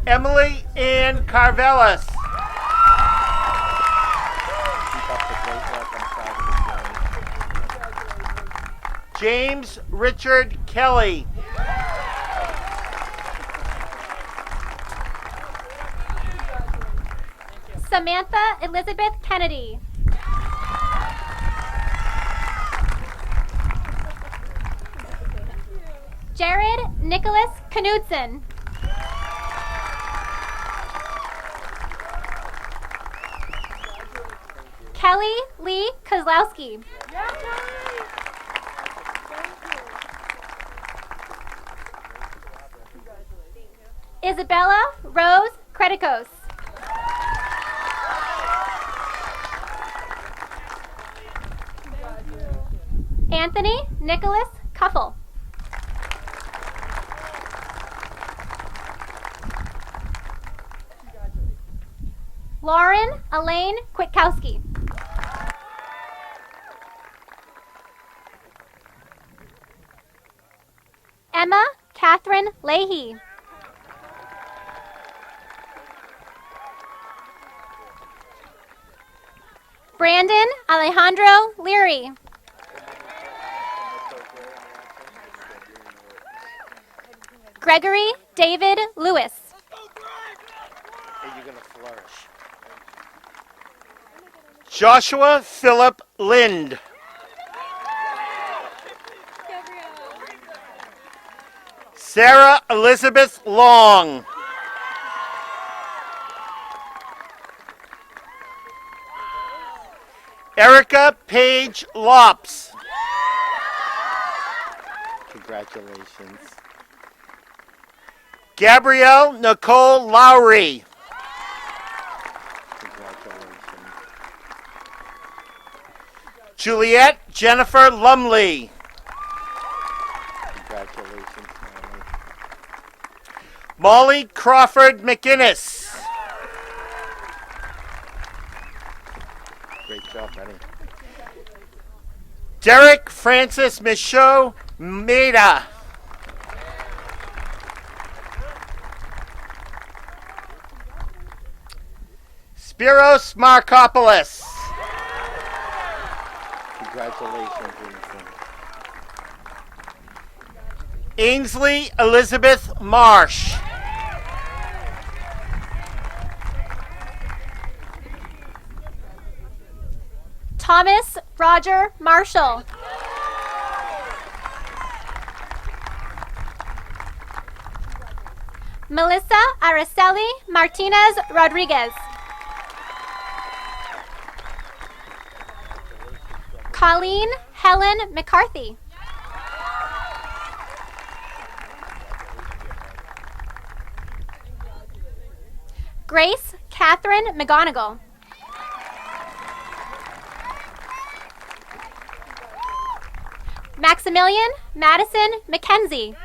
Emily Ann Carvelis. James Richard Kelly. Samantha Elizabeth Kennedy. Jared Nicholas Knudsen. Kelly Lee Kozlowski. Isabella Rose Kretikos. Anthony Nicholas Cuffle. Lauren Elaine Kwiatkowski. Emma Catherine Leahy. Brandon Alejandro Leary. Gregory David Lewis. You're gonna flourish. Joshua Philip Lind. Sarah Elizabeth Long. Erica Paige Lops. Congratulations. Gabrielle Nicole Lowry. Congratulations. Juliet Jennifer Lumley. Congratulations, Molly. Molly Crawford McInnes. Great job, buddy. Derek Francis Michaud Maida. Spiros Markopoulos. Congratulations, Ainsley Elizabeth Marsh. Thomas Roger Marshall. Melissa Araceli Martinez Rodriguez. Colleen Helen McCarthy. Grace Catherine McGonigal. Maximilian Madison McKenzie.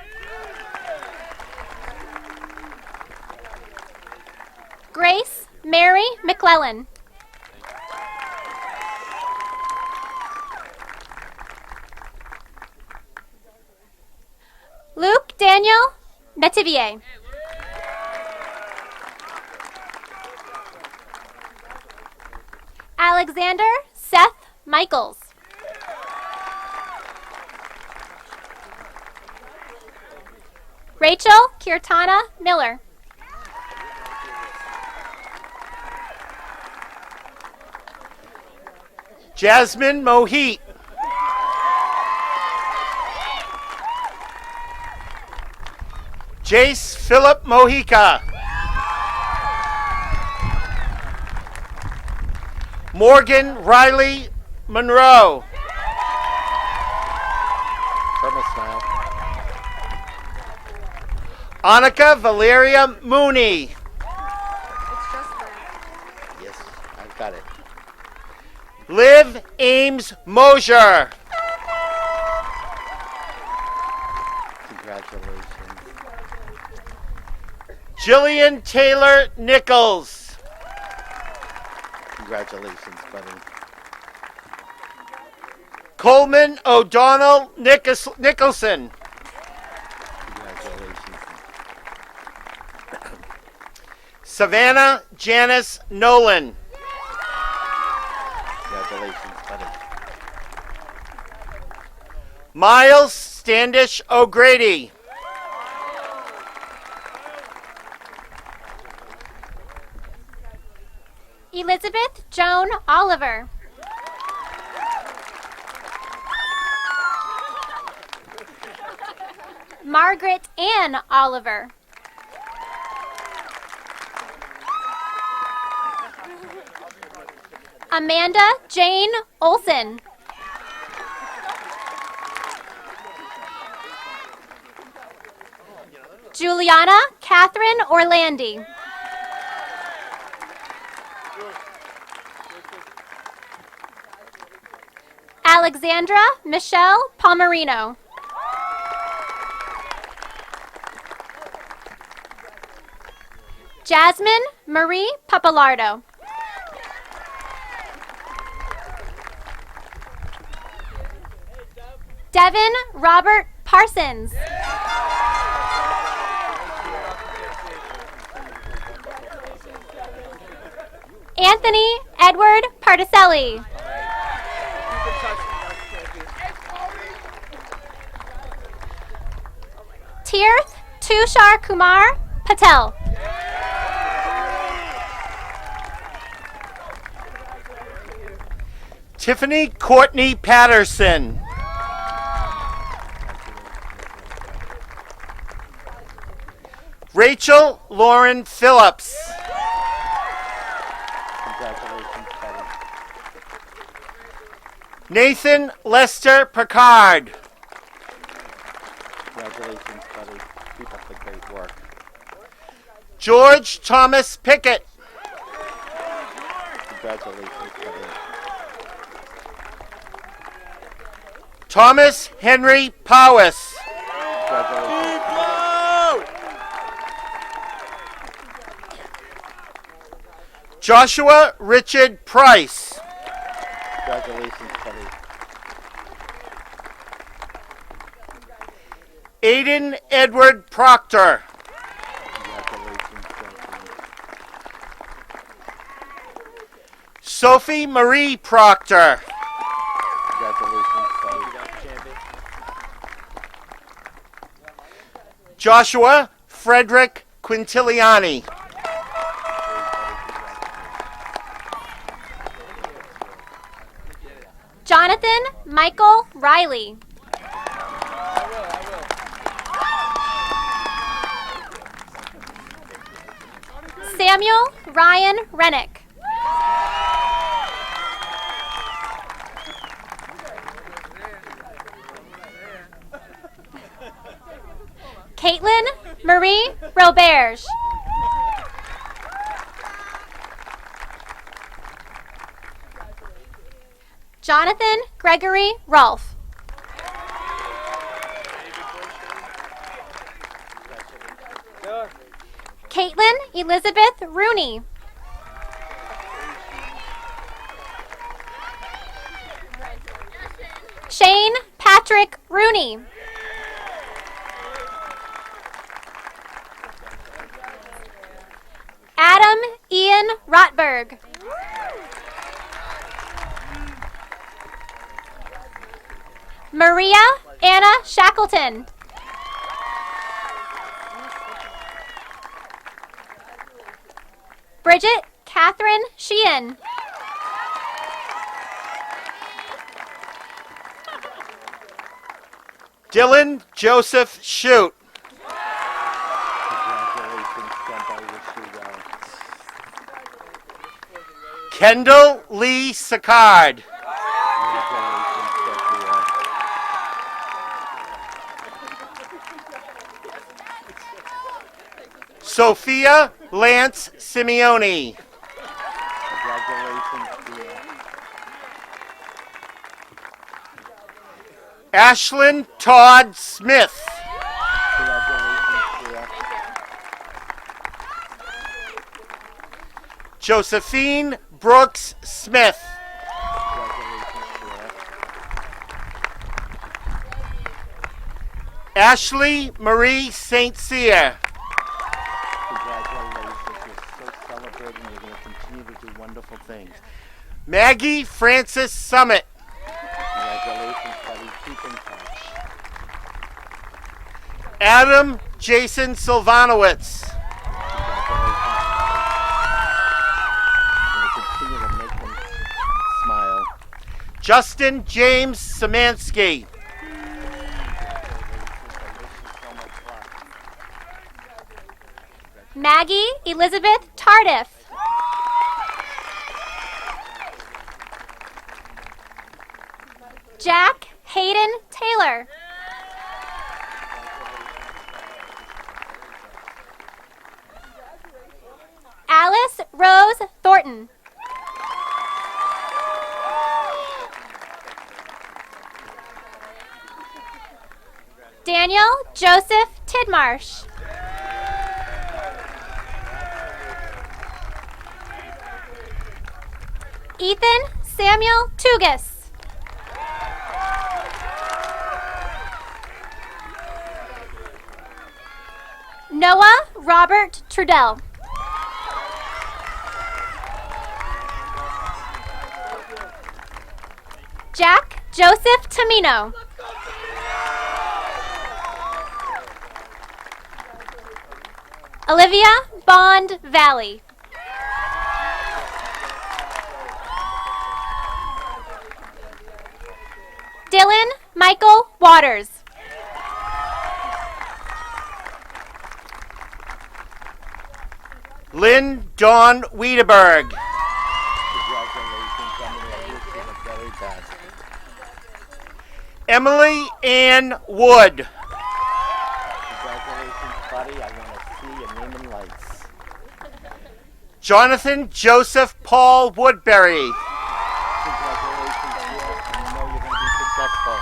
Grace Mary McClellan. Luke Daniel Metivier. Alexander Seth Michaels. Rachel Kirtana Miller. Jasmine Mohit. Jace Philip Mojica. Morgan Riley Monroe. Smile. Annika Valeria Mooney. Yes, I've got it. Liv Ames Mosier. Congratulations. Jillian Taylor Nichols. Congratulations, buddy. Coleman O'Donnell Nicholson. Congratulations. Savannah Janice Nolan. Congratulations, buddy. Miles Standish O'Grady. Elizabeth Joan Oliver. Margaret Ann Oliver. Amanda Jane Olson. Juliana Catherine Orlandi. Alexandra Michelle Palmerino. Jasmine Marie Papalardo. Devin Robert Parsons. Anthony Edward Particelli. Tirth Tushar Kumar Patel. Tiffany Courtney Patterson. Rachel Lauren Phillips. Congratulations, buddy. Nathan Lester Picard. Congratulations, buddy. Keep up the great work. George Thomas Pickett. Congratulations, buddy. Thomas Henry Powis. Congratulations. Joshua Richard Price. Congratulations, buddy. Aiden Edward Proctor. Congratulations, buddy. Sophie Marie Proctor. Congratulations, buddy. Joshua Frederick Quintiliani. Jonathan Michael Riley. Samuel Ryan Rennick. Caitlin Marie Roberge. Jonathan Gregory Rolfe. Caitlin Elizabeth Rooney. Shane Patrick Rooney. Adam Ian Rotberg. Maria Anna Shackleton. Bridget Catherine Sheehan. Dylan Joseph Shute. Congratulations, Kent. I wish you well. Kendall Lee Sicard. Congratulations, Sophia. Sophia Lance Simeone. Congratulations, dear. Ashlyn Todd Smith. Congratulations, dear. Josephine Brooks Smith. Congratulations, dear. Ashley Marie St. Cyr. Congratulations. You're so celebrating. You're going to continue to do wonderful things. Maggie Francis Summit. Congratulations, buddy. Keep in touch. Adam Jason Silvanowitz. Congratulations, buddy. You're going to continue to make them smile. Justin James Szymanski. Maggie Elizabeth Tardif. Jack Hayden Taylor. Alice Rose Thornton. Samuel Joseph Tidmarsh. Ethan Samuel Tugas. Noah Robert Trudell. Jack Joseph Tamino. Olivia Bond Valley. Dylan Michael Waters. Lynn Dawn Wiedeberg. Congratulations, Emily. I wish you the very best. Emily Ann Wood. Congratulations, buddy. I want to see your name in lights. Jonathan Joseph Paul Woodbury. Congratulations, dear. I know you're going to be successful.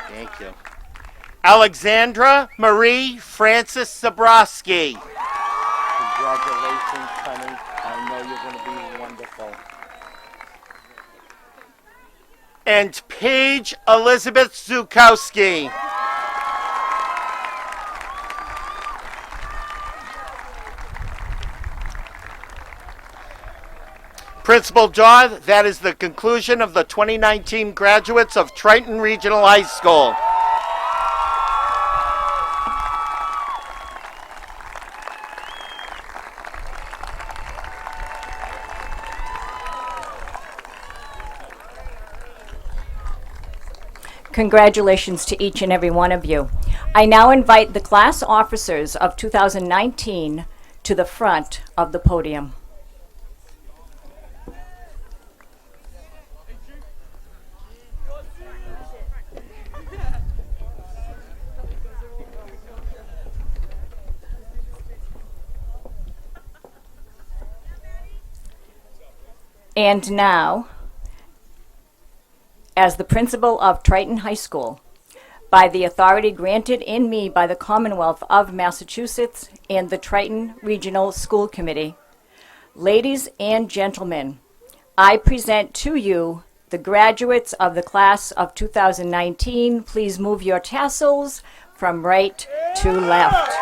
Thank you. Alexandra Marie Francis Zabrowski. Congratulations, honey. I know you're going to be wonderful. And Paige Elizabeth Zukowski. Principal Daw, that is the conclusion of the 2019 graduates of Triton Regional High School. Congratulations to each and every one of you. I now invite the class officers of 2019 to the front of the podium. And now, as the principal of Triton High School, by the authority granted in me by the Commonwealth of Massachusetts and the Triton Regional School Committee, ladies and gentlemen, I present to you the graduates of the class of 2019. Please move your tassels from right to left.